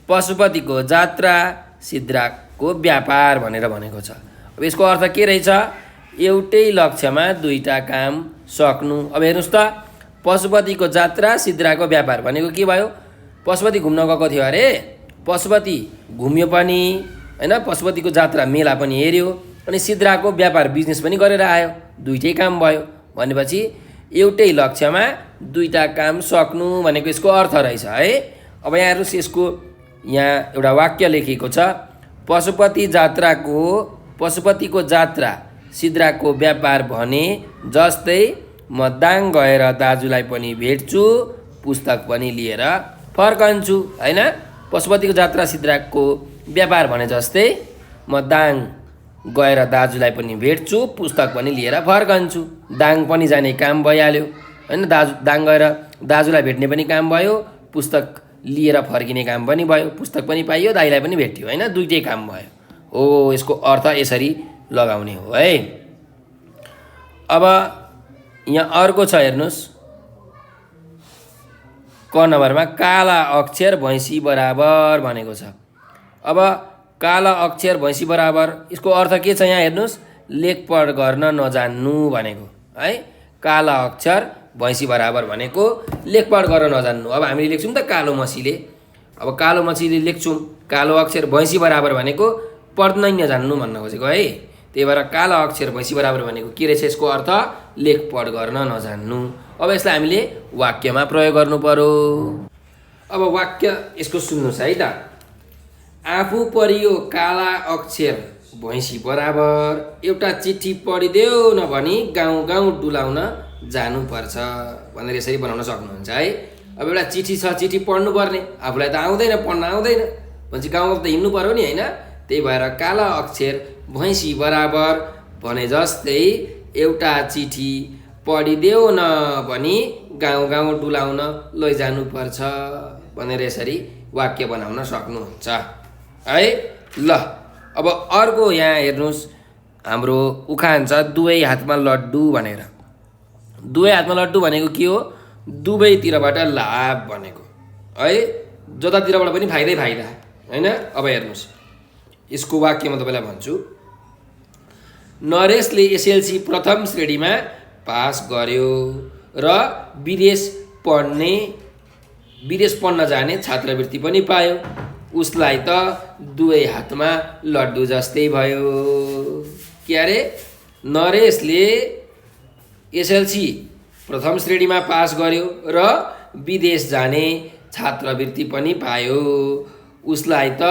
A: पशुपतिको जात्रा सिद्राको व्यापार भनेर भनेको छ। अब यसको अर्थ के रहेछ? एउटै लक्ष्यमा दुईटा काम सक्नु। अब हेर्नुहोस् त, पशुपतिको जात्रा सिद्राको व्यापार भनेको के भयो? पशुपति घुम्न गएको थियो अरे, पशुपति घुम्यो पनि होइन, पशुपतिको जात्रा मेला पनि हेऱ्यो अनि सिद्राको व्यापार बिजनेस पनि गरेर आयो। दुईटै काम भयो भनेपछि एउटै लक्ष्यमा दुईटा काम सक्नु भनेको यसको अर्थ रहेछ है। अब यहाँ हेर्नुहोस्, यसको यहाँ एउटा वाक्य लेखिएको छ। पशुपतिको जात्रा सिद्राको व्यापार भने जस्तै म दाङ गएर दाजुलाई पनि भेट्छु, पुस्तक पनि लिएर फर्कन्छु होइन। पशुपतिको जात्रा सिद्राको व्यापार भने जस्तै म दाङ गएर दाजुलाई पनि भेट्छु, पुस्तक पनि लिएर फर्कन्छु। दाङ पनि जाने काम भइहाल्यो होइन, दाङ गएर दाजुलाई भेट्ने पनि काम भयो, पुस्तक लिएर फर्किने काम पनि भयो, पुस्तक पनि पाइयो, दाइलाई पनि भेट्यो होइन, दुईटै काम भयो हो। यसको अर्थ यसरी लगाउने हो है। अब यहाँ अर्को छ हेर्नुहोस्। क नम्बरमा काला अक्षर भैँसी बराबर भनेको छ। अब काला अक्षर भैँसी बराबर यसको अर्थ के छ? यहाँ हेर्नुहोस्, लेखपढ गर्न नजान्नु भनेको है। काला अक्षर भैँसी बराबर भनेको लेखपढ गर्न नजान्नु। अब हामीले लेख्छौँ त कालो मसीले, अब कालो मसीले लेख्छौँ, कालो अक्षर भैँसी बराबर भनेको पढ्नै नजान्नु भन्न खोजेको है। त्यही भएर कालो अक्षर भैँसी बराबर भनेको के रहेछ? यसको अर्थ लेखपढ गर्न नजान्नु। अब यसलाई हामीले वाक्यमा प्रयोग गर्नु पर्यो। अब वाक्य यसको सुन्नुहोस् है त। आफू परियो काला अक्षर भैँसी बराबर, एउटा चिठी पढिदेऊ न भनी गाउँ गाउँ डुलाउन जानुपर्छ भनेर यसरी बनाउन सक्नुहुन्छ है। अब एउटा चिठी छ, चिठी पढ्नु पर्ने, आफूलाई त आउँदैन, पढ्न आउँदैन भनेपछि गाउँमा त हिँड्नु पर्यो नि होइन। त्यही भएर काला अक्षर भैँसी बराबर भने जस्तै एउटा चिठी पढिदेऊ न भनी गाउँ गाउँ डुलाउन लैजानुपर्छ भनेर यसरी वाक्य बनाउन सक्नुहुन्छ है। ल अब अर्को यहाँ हेर्नुहोस्, हाम्रो उखान छ दुवै हातमा लड्डु भनेर। दुवै हातमा लड्डु भनेको के हो? दुवैतिरबाट लाभ भनेको है, जतातिरबाट पनि फाइदै फाइदा होइन। अब हेर्नुहोस् यसको वाक्य म तपाईँलाई भन्छु। नरेशले एसएलसी प्रथम श्रेणीमा पास गर्यो र विदेश पढ्न जाने छात्रवृत्ति पनि पायो। उसलाई त दुवै हातमा लड्डु जस्तै भयो। के अरे, नरेशले एसएलसी प्रथम श्रेणीमा पास गर्यो र विदेश जाने छात्रवृत्ति पनि पायो। उसलाई त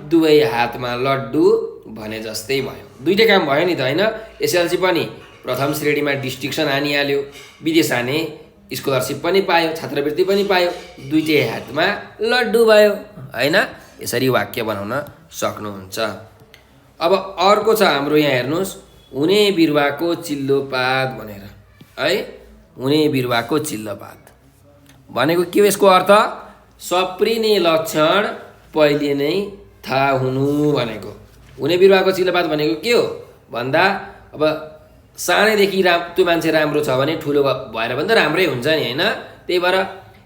A: दुवै हातमा लड्डु भने जस्तै भयो। दुईटै काम भयो नि त होइन। एसएलसी पनि प्रथम श्रेणीमा डिस्टिक्सन हानिहाल्यो, विदेश जाने स्कलरसिप पनि पायो, छात्रवृत्ति पनि पायो, दुईटै हातमा लड्डु भयो होइन। यसरी वाक्य बनाउन सक्नुहुन्छ। अब अर्को छ हाम्रो यहाँ हेर्नुहोस्, हुने बिरुवाको चिल्लो पात भनेर है। हुने बिरुवाको चिल्लो पात भनेको के हो? यसको अर्थ सप्रिने लक्षण पहिले नै थाहा हुनु भनेको। हुने बिरुवाको चिल्लो पात भनेको के हो भन्दा, अब सानैदेखि त्यो मान्छे राम्रो छ भने ठुलो भएर पनि त राम्रै हुन्छ नि होइन। त्यही भएर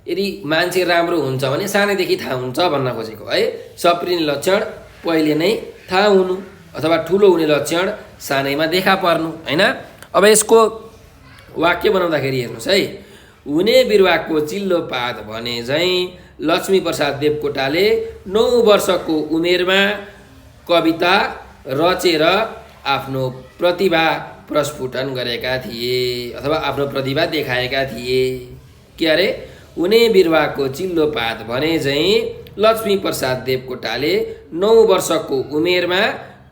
A: यदि मान्छे राम्रो हुन्छ भने सानैदेखि थाहा हुन्छ भन्न खोजेको है। सप्रिने लक्षण पहिले नै थाहा हुनु अथवा ठुलो हुने लक्षण सानैमा देखा पर्नु होइन। अब यसको वाक्य बनाउँदाखेरि हेर्नुहोस् है। हुने बिरुवाको चिल्लो पात भने चाहिँ लक्ष्मीप्रसाद देवकोटाले 9 वर्षको उमेरमा कविता रचेर आफ्नो प्रतिभा प्रस्फुटन गरेका थिए अथवा आफ्नो प्रतिभा देखाएका थिए। के अरे, हुने बिरुवाको चिल्लो पात भने चाहिँ लक्ष्मीप्रसाद देवकोटाले 9 वर्षको उमेरमा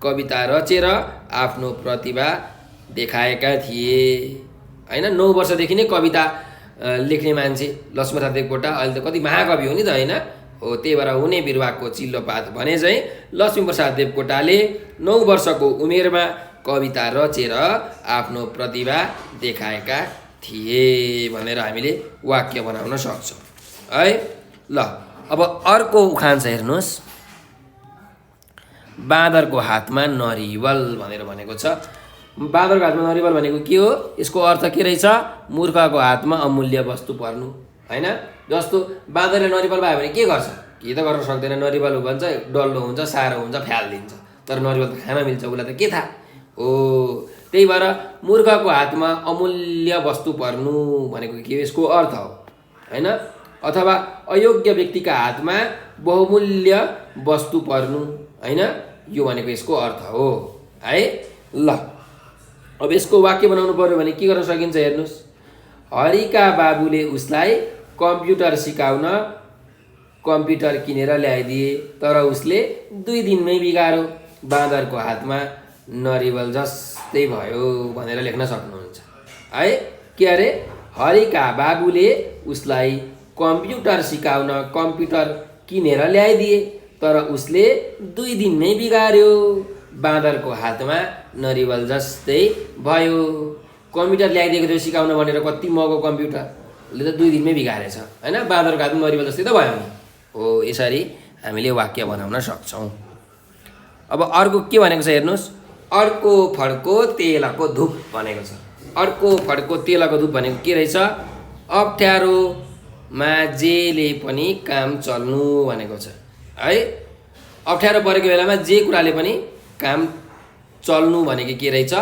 A: कविता रचेर आफ्नो प्रतिभा देखाएका थिए होइन। 9 वर्षदेखि नै कविता लेख्ने मान्छे लक्ष्मीप्रसाद देवकोटा अहिले त कति महाकवि हो नि त होइन। हो, त्यही भएर हुने बिरुवाको चिल्लो पात भने चाहिँ लक्ष्मीप्रसाद देवकोटाले 9 वर्षको उमेरमा कविता रचेर आफ्नो प्रतिभा देखाएका थिए भनेर हामीले वाक्य बनाउन सक्छौँ है। ल अब अर्को उखान छ हेर्नुहोस्, बाँदरको हातमा नरिवल भनेर भनेको छ। बाँदरको हातमा नरिवल भनेको के हो? यसको अर्थ के रहेछ? मूर्खको हातमा अमूल्य वस्तु पर्नु होइन। जस्तो बाँदरले नरिवल पायो भने के गर्छ? के त गर्न सक्दैन। नरिवल हो भन्छ, डल्लो हुन्छ, सारो हुन्छ, फ्यालिदिन्छ। तर नरिवल त खान मिल्छ, उसलाई त के थाहा हो। त्यही भएर मूर्खको हातमा अमूल्य वस्तु पर्नु भनेको के हो? यसको अर्थ हो होइन। अथवा अयोग्य व्यक्तिका हातमा बहुमूल्य वस्तु पर्नु होइन, यो भनेको यसको अर्थ हो है। ल अब यसको वाक्य बनाउनु पर्यो भने के गर्न सकिन्छ हेर्नुहोस्। हरिका बाबुले उसलाई कम्प्युटर सिकाउन कम्प्युटर किनेर ल्याइदिए, तर उसले 2 दिनमै बिगार्यो। बाँदरको हातमा नरिवल जस्तै भयो भनेर लेख्न सक्नुहुन्छ है। के अरे, हरिका बाबुले उसलाई कम्प्युटर सिकाउन कम्प्युटर किनेर ल्याइदिए, तर उसले 2 दिनमै बिगार्यो। बाँदरको हातमा नरिवल जस्तै भयो। कम्प्युटर ल्याइदिएको थियो सिकाउन भनेर, कति महँगो कम्प्युटरले त 2 दिनमै बिगारेछ होइन। बाँदरको हातमा नरिवल जस्तै त भयो नि। हो, यसरी हामीले वाक्य बनाउन सक्छौँ। अब अर्को के भनेको छ हेर्नुहोस्, अर्को फड्को तेलको धुप भनेको छ। अर्को फड्को तेलको धुप भनेको के रहेछ? अप्ठ्यारोमा जेले पनि काम चल्नु भनेको छ है। अप्ठ्यारो परेको बेलामा जे कुराले पनि काम चल्नु भनेको के रहेछ?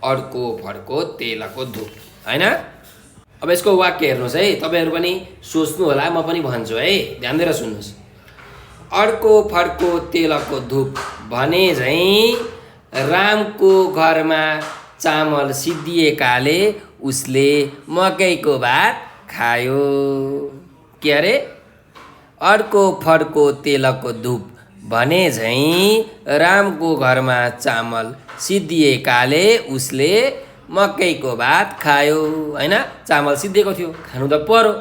A: अर्को फड्को तेलको धुप होइन। अब यसको वाक्य हेर्नुहोस् है। तपाईँहरू पनि सोच्नु होला, म पनि भन्छु है, ध्यान दिएर सुन्नुहोस्। अर्को फड्को तेलको धुप भने चाहिँ रामको घरमा चामल सिद्धिएकाले उसले मकैको भात खायो। के अरे, अर्को फड्को तेलको धुप भने चाहिँ रामको घरमा चामल सिद्धिएकाले उसले मकैको भात खायो होइन। चामल सिद्धिएको थियो, खानु त पर्यो,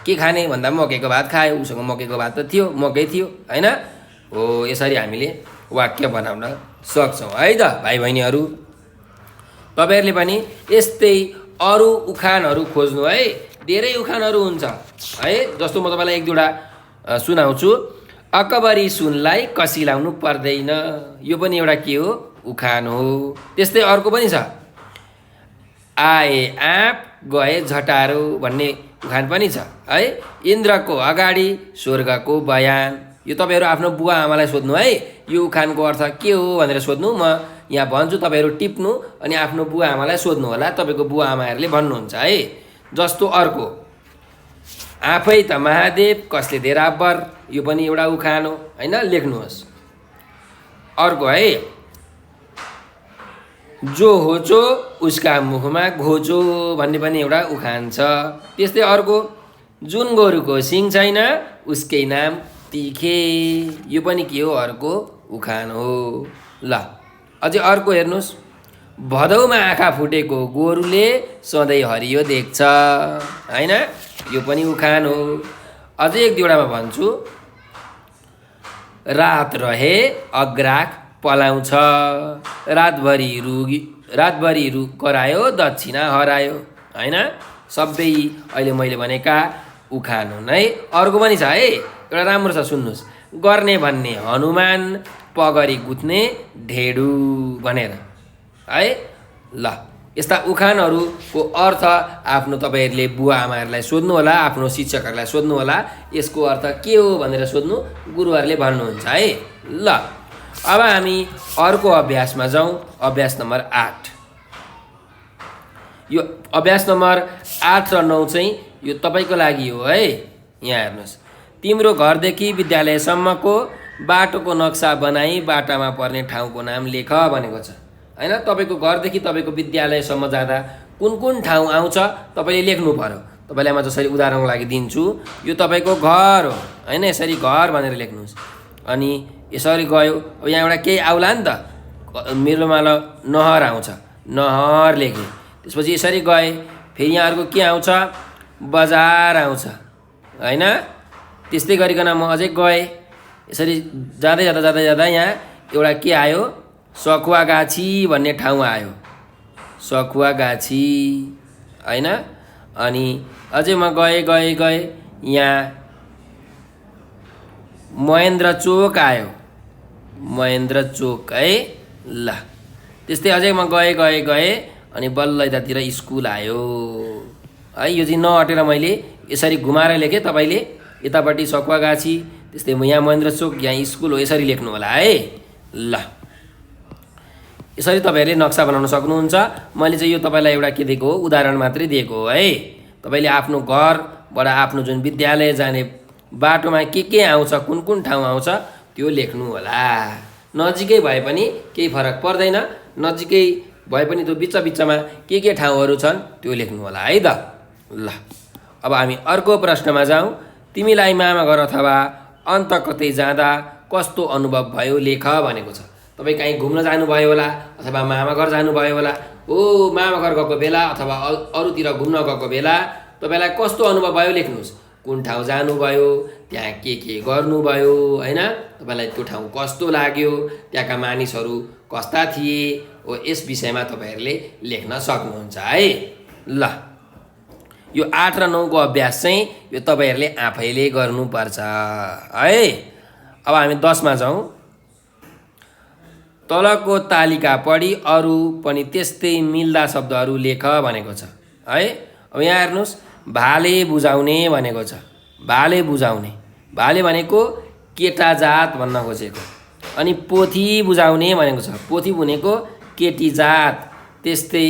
A: के खाने भन्दा मकैको भात खायो। उसँग मकैको भात त थियो, मकै थियो होइन। हो, यसरी हामीले वाक्य बनाउन सक्छौँ है त भाइ बहिनीहरू। तपाईँहरूले पनि यस्तै अरू उखानहरू खोज्नु है। धेरै उखानहरू हुन्छ है। जस्तो म तपाईँलाई 1-2वटा सुनाउँछु। अकबरी सुनलाई कसिलाउनु पर्दैन, यो पनि एउटा के हो? उखान हो। त्यस्तै अर्को पनि छ, आए आँप गए झटारो भन्ने उखान पनि छ है। इन्द्रको अगाडि स्वर्गको बयान। यो तपाईँहरू आफ्नो बुवा आमालाई सोध्नु है, यो उखानको अर्थ के हो भनेर सोध्नु। म यहाँ भन्छु, तपाईँहरू टिप्नु अनि आफ्नो बुवा आमालाई सोध्नु होला। तपाईँको बुवा आमाहरूले भन्नुहुन्छ है। जस्तो अर्को, आफै त महादेव कसले देराबर। यो पनि एउटा उखान हो होइन, लेख्नुहोस्। अर्को है, जो होचो उसका मुखमा घोचो भन्ने पनि एउटा उखान छ। त्यस्तै अर्को, जुन गोरुको सिङ छैन उसकै नाम तिखे। यो पनि के हो, अर्को उखान हो। ल अझै अर्को हेर्नुहोस्, भदौमा आँखा फुटेको गोरुले सधैँ हरियो देख्छ होइन, यो पनि उखान हो। अझै एक दुईवटामा भन्छु, रात रहे अग्राख पलाउँछ, रातभरि रु करायो दक्षिणा हरायो होइन। सबै अहिले मैले भनेका उखान हुन् है। अर्को पनि छ है, एउटा राम्रो छ सुन्नुहोस्, गर्ने भन्ने हनुमान पगरी गुत्ने ढेडु भनेर है। ल यस्ता उखानहरूको अर्थ आफ्नो तपाईँहरूले बुवा आमाहरूलाई सोध्नु होला, आफ्नो शिक्षकहरूलाई सोध्नु होला, यसको अर्थ के हो भनेर सोध्नु, गुरुहरूले भन्नुहुन्छ है। ल अब हामी अर्को अभ्यासमा जाउँ, अभ्यास नम्बर 8। यो अभ्यास नम्बर 8 र 9 चाहिँ यो तपाईँको लागि हो है। यहाँ हेर्नुहोस्, तिम्रो घरदेखि विद्यालयसम्मको बाटोको नक्सा बनाई बाटामा पर्ने ठाउँको नाम लेख भनेको छ होइन। तपाईँको घरदेखि तपाईँको विद्यालयसम्म जाँदा कुन कुन ठाउँ आउँछ तपाईँले लेख्नु पर्यो। तपाईँलाई म जसरी उदाहरणको लागि दिन्छु, यो तपाईँको घर हो होइन, यसरी घर भनेर लेख्नुहोस्। अनि यसरी गयो, अब यहाँ एउटा केही आउला नि त, मेरोमा नहर आउँछ, नहर लेखेँ। त्यसपछि यसरी गएँ, फेरि यहाँ अर्को के आउँछ, बजार आउँछ होइन। त्यस्तै गरिकन म अझै गएँ, यसरी जाँदै जाँदा यहाँ एउटा के आयो, सखुवागाछी भन्ने ठाउँ आयो, सखुवागाछी होइन। अनि अझै म गएँ यहाँ महेन्द्र चोक आयो, महेन्द्र चोक है। ल त्यस्तै अझै म गएँ अनि बल्ल यतातिर स्कुल आयो है। यो चाहिँ नहटेर मैले यसरी घुमाएर लेखेँ, तपाईँले यतापट्टि सखुवागाछी, त्यस्तै यहाँ महेन्द्र चोक, यहाँ स्कुल हो, यसरी लेख्नु होला है। ल यसरी तपाईँहरूले नक्सा बनाउन सक्नुहुन्छ। मैले चाहिँ यो तपाईँलाई एउटा के दिएको हो, उदाहरण मात्रै दिएको हो है। तपाईँले आफ्नो घरबाट आफ्नो जुन विद्यालय जाने बाटोमा के आउँछ, कुन कुन ठाउँ आउँछ त्यो लेख्नु होला। नजिकै भए पनि केही फरक पर्दैन, नजिकै भए पनि त्यो बिचमा के ठाउँहरू छन् त्यो लेख्नु होला है त। ल अब हामी अर्को प्रश्नमा जाउँ। तिमीलाई मामा घर अथवा अन्त कतै जाँदा कस्तो अनुभव भयो लेख भनेको छ। तपाईँ कहीँ घुम्न जानुभयो होला अथवा मामा घर जानुभयो होला, हो मामा घर गएको बेला अथवा अरूतिर घुम्न गएको बेला तपाईँलाई कस्तो अनुभव भयो लेख्नुहोस्। कुन ठाउँ जानुभयो, त्यहाँ के गर्नुभयो होइन, तपाईँलाई त्यो ठाउँ कस्तो लाग्यो, त्यहाँका मानिसहरू कस्ता थिए, हो यस विषयमा तपाईँहरूले लेख्न सक्नुहुन्छ है। ल यो 8 र 9 को अभ्यास चाहिँ यो तपाईँहरूले आफैले गर्नुपर्छ है। अब हामी 10 मा जाउँ। तलको तालिका पढी अरू पनि त्यस्तै मिल्दा शब्दहरू लेख भनेको छ है। अब यहाँ हेर्नुहोस्, भाले बुझाउने भनेको छ। भाले बुझाउने, भाले भनेको केटा जात भन्न खोजेको। अनि पोथी बुझाउने भनेको छ, पोथी भनेको केटी जात। त्यस्तै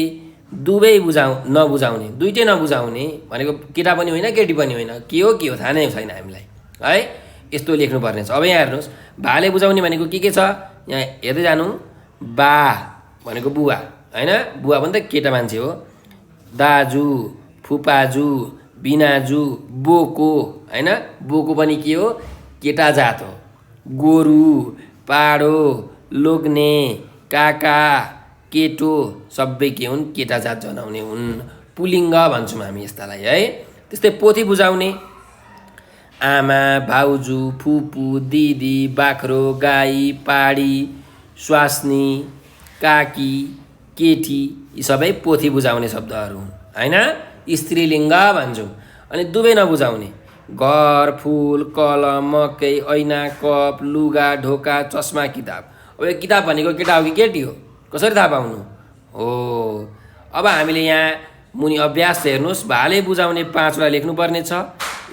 A: दुवै नबुझाउने, दुइटै नबुझाउने भनेको केटा पनि होइन केटी पनि होइन, के हो थाहा नै छैन हामीलाई है। यस्तो लेख्नुपर्ने छ। अब यहाँ हेर्नुहोस्, भाले बुझाउने भनेको के छ, यहाँ हेर्दै जानु। बा भनेको बुवा होइन, बुवा पनि त केटा मान्छे हो। दाजु, फुपाजु, बिनाजु, बोको होइन, बोको पनि के हो, केटा जात हो। गोरु, पाडो, लोग्ने, काका, केटो सबै के हुन्, केटा जात जनाउने हुन्। पुलिङ्ग भन्छौँ हामी यस्तालाई है। त्यस्तै पोथी बुझाउने, आमा, भाउजू, फुपू, दिदी, बाख्रो, गाई, पाडी, स्वास्नी, काकी, केटी, यी सबै पोथी बुझाउने शब्दहरू हुन् होइन। स्त्रीलिङ्ग भन्छौँ। अनि दुवै नबुझाउने, घर, फुल, कलम, मकै, ऐना, कप, लुगा, ढोका, चस्मा, किताब। अब यो किताब भनेको केटा हो कि केटी हो, कसरी थाहा पाउनु हो। अब हामीले यहाँ मुनि अभ्यास हेर्नुहोस्, भाले बुझाउने 5वटा लेख्नुपर्ने छ।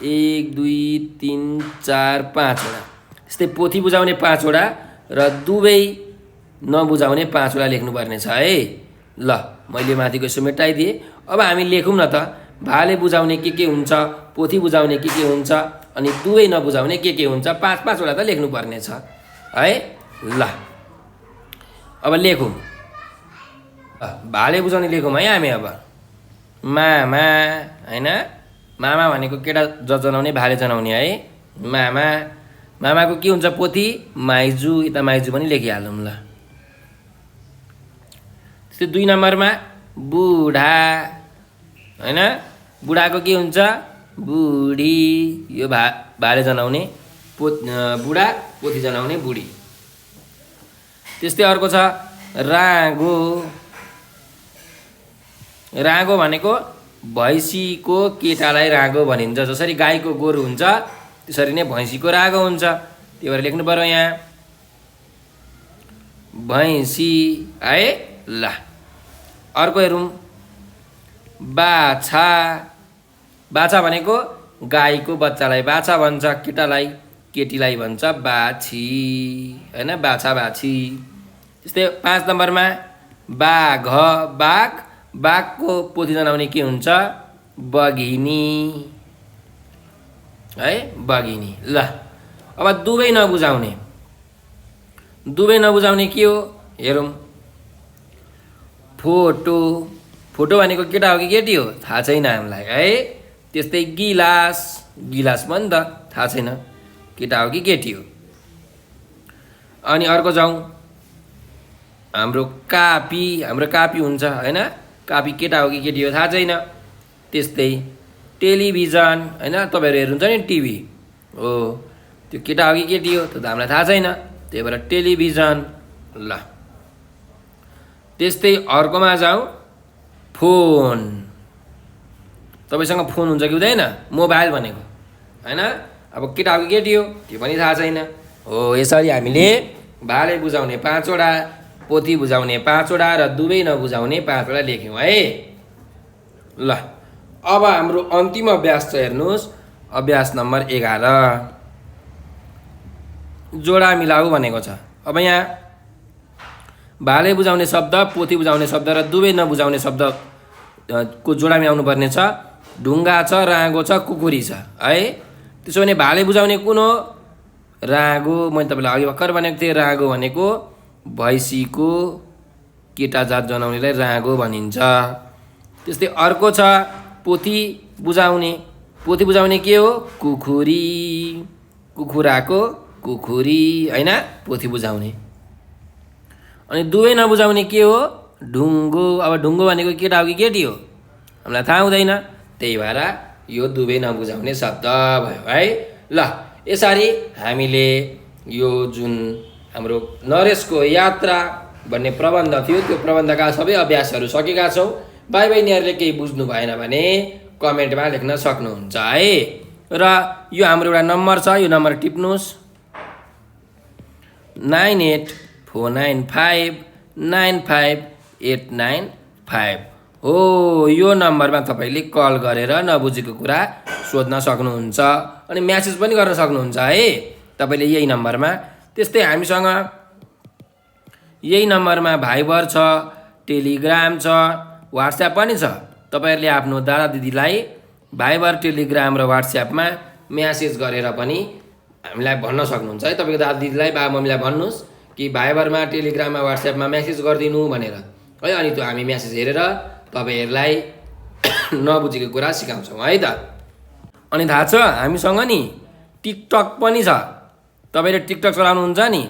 A: 1 2 3 4 5वटा। त्यस्तै पोथी बुझाउने 5वटा र दुवै नबुझाउने 5वटा लेख्नुपर्ने छ है। ल मैले माथिको यसो मेटाइदिएँ। अब हामी लेखौँ न त, भाले बुझाउने के हुन्छ, पोथी बुझाउने के हुन्छ, अनि दुवै नबुझाउने के हुन्छ। 5-5वटा त लेख्नुपर्ने छ है। ल अब लेखौँ। भाले बुझाउने लेखौँ है हामी। अब मामा होइन, मामा भनेको केटा जनाउने, भाले जनाउने है। मामा, मामाको के हुन्छ पोथी, माइजू, यता माइजू पनि लेखिहालौँ। ल त्यस्तै 2 नम्बरमा बुढा होइन, बुढाको के हुन्छ, बुढी। यो भाले जनाउने बुढा, पोथी जनाउने बुढी। त्यस्तै अर्को छ राँगो। राँगो भनेको भैँसीको केटालाई राँगो भनिन्छ। जसरी गाईको गोरु हुन्छ त्यसरी नै भैँसीको राँगो हुन्छ। त्यही भएर लेख्नु पर्यो यहाँ भैँसी है। ल अर्को हेरौँ, बाछा। बाछा भनेको गाईको बच्चालाई बाछा भन्छ, केटालाई केटीलाई भन्छ बाछी होइन, बाछा बाछी। त्यस्तै 5 नम्बरमा बाघ। बाघ, बाघको पोथी जनाउने के हुन्छ, बघिनी है, बघिनी। ल अब दुवै नबुझाउने, दुवै नबुझाउने के हो हेरौँ। फोटो। फोटो भनेको केटा हो कि केटी हो थाहा छैन हामीलाई है। त्यस्तै गिलास। गिलास पनि त थाहा छैन केटा हो कि केटी हो। अनि अर्को जाउँ, हाम्रो कापी। हाम्रो कापी हुन्छ होइन, कापी केटा हो कि केटी हो थाहा छैन। त्यस्तै टेलिभिजन होइन, तपाईँहरू हेर्नुहुन्छ नि टिभी हो, त्यो केटा हो कि केटी हो त्यो त हामीलाई थाहा छैन, त्यही भएर टेलिभिजन। ल त्यस्तै अर्कोमा जाउँ, फोन। तपाईँसँग फोन हुन्छ कि हुँदैन, मोबाइल भनेको होइन। अब केटा हो कि केटी हो त्यो पनि थाहा छैन हो। यसरी हामीले भाले बुझाउने 5वटा, पोथी बुझाउने 5वटा र दुवै नबुझाउने 5वटा लेख्यौँ है। ल अब हाम्रो अन्तिम अभ्यास छ हेर्नुहोस्, अभ्यास नम्बर 11, जोडा मिलाऊ भनेको छ। अब यहाँ भाले बुझाउने शब्द, पोथी बुझाउने शब्द र दुवै नबुझाउने शब्दको जोडा मिलाउनु पर्ने छ। ढुङ्गा छ, राँगो छ, कुकुरी छ है। त्यसो भने भाले बुझाउने कुन हो, राँगो। मैले तपाईँलाई अघि भर्खर भनेको थिएँ, राँगो भनेको भैँसीको केटा जात जनाउनेलाई राँगो भनिन्छ। त्यस्तै अर्को छ पोथी बुझाउने। पोथी बुझाउने के हो, कुखुरी। कुखुराको कुखुरी होइन, पोथी बुझाउने। अनि दुवै नबुझाउने के हो, ढुङ्गो। अब ढुङ्गो भनेको केटा हो कि केटी हो हामीलाई थाहा हुँदैन, त्यही भएर यो दुवै नबुझाउने शब्द भयो है। ल यसरी हामीले यो जुन हाम्रो नरेशको यात्रा भन्ने प्रबन्ध थियो त्यो प्रबन्धका सबै अभ्यासहरू सकेका छौँ। भाइ बहिनीहरूले केही बुझ्नु भएन भने कमेन्टमा लेख्न सक्नुहुन्छ है। र यो हाम्रो एउटा नम्बर छ, यो नम्बर टिप्नुहोस्, 9849595895 हो। यो नम्बरमा तपाईँले कल गरेर नबुझेको कुरा सोध्न सक्नुहुन्छ अनि म्यासेज पनि गर्न सक्नुहुन्छ है तपाईँले यही नम्बरमा। त्यस्तै हामीसँग यही नम्बरमा भाइबर छ, टेलिग्राम छ, वाट्सएप पनि छ। तपाईँहरूले आफ्नो दादा दिदीलाई भाइबर, टेलिग्राम र वाट्सएपमा म्यासेज गरेर पनि हामीलाई भन्न सक्नुहुन्छ है। तपाईँको दादा दिदीलाई, बाबा मम्मीलाई भन्नुहोस् कि भाइबरमा, टेलिग्राममा, वाट्सएपमा म्यासेज गरिदिनु भनेर है। अनि त्यो हामी म्यासेज हेरेर तपाईँहरूलाई नबुझेको कुरा सिकाउँछौँ है त। अनि थाहा छ हामीसँग नि टिकटक पनि छ। तपाईँले टिकटक चलाउनुहुन्छ नि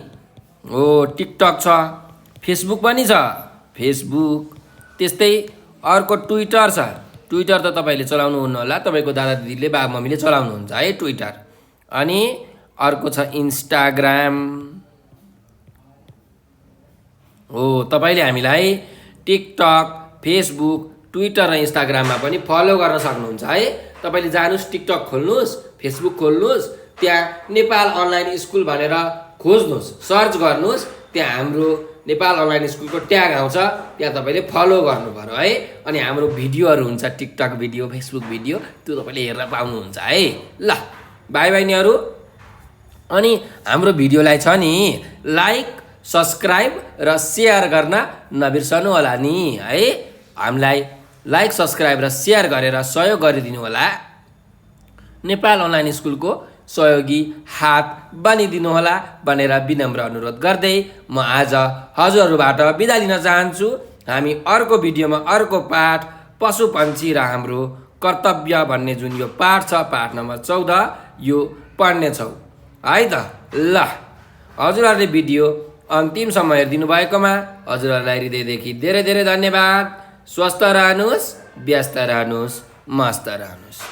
A: हो, टिकटक छ। फेसबुक पनि छ, फेसबुक। त्यस्तै अर्को ट्विटर छ। ट्विटर त तपाईँले चलाउनुहुन्न होला, तपाईँको दादा दिदीले, बाबा मम्मीले चलाउनुहुन्छ है ट्विटर। अनि अर्को छ इन्स्टाग्राम हो। तपाईँले हामीलाई टिकटक, फेसबुक, ट्विटर र इन्स्टाग्राममा पनि फलो गर्न सक्नुहुन्छ है। तपाईँले जानुहोस्, टिकटक खोल्नुहोस्, फेसबुक खोल्नुहोस्, त्यहाँ नेपाल अनलाइन स्कुल भनेर खोज्नुहोस्, सर्च गर्नुहोस्, त्यहाँ हाम्रो नेपाल अनलाइन स्कुलको ट्याग आउँछ, त्यहाँ तपाईँले फलो गर्नु पर्यो है। अनि हाम्रो भिडियोहरू हुन्छ, टिकटक भिडियो, फेसबुक भिडियो, त्यो तपाईँले हेरेर पाउनुहुन्छ है। ल भाइ बहिनीहरू, अनि हाम्रो भिडियोलाई छ नि लाइक, सब्सक्राइब र सेयर गर्न नबिर्सनु होला नि है। हामीलाई लाइक, सब्सक्राइब र सेयर गरेर सहयोग गरिदिनु होला। नेपाल अनलाइन स्कुलको सहयोगी हात बनिदिनु होला भनेर विनम्र अनुरोध गर्दै म आज हजुरहरूबाट बिदा लिन चाहन्छु। हामी अर्को भिडियोमा अर्को पाठ पशु पन्छी र हाम्रो कर्तव्य भन्ने जुन यो पाठ छ, पाठ नम्बर 14, यो पढ्नेछौँ है त। ल हजुरहरूले भिडियो अन्तिमसम्म हेरिदिनु भएकोमा हजुरहरूलाई हृदयदेखि धेरै धेरै धन्यवाद। स्वस्थ रहनुहोस्, व्यस्त रहनुहोस्, मस्त रहनुहोस्।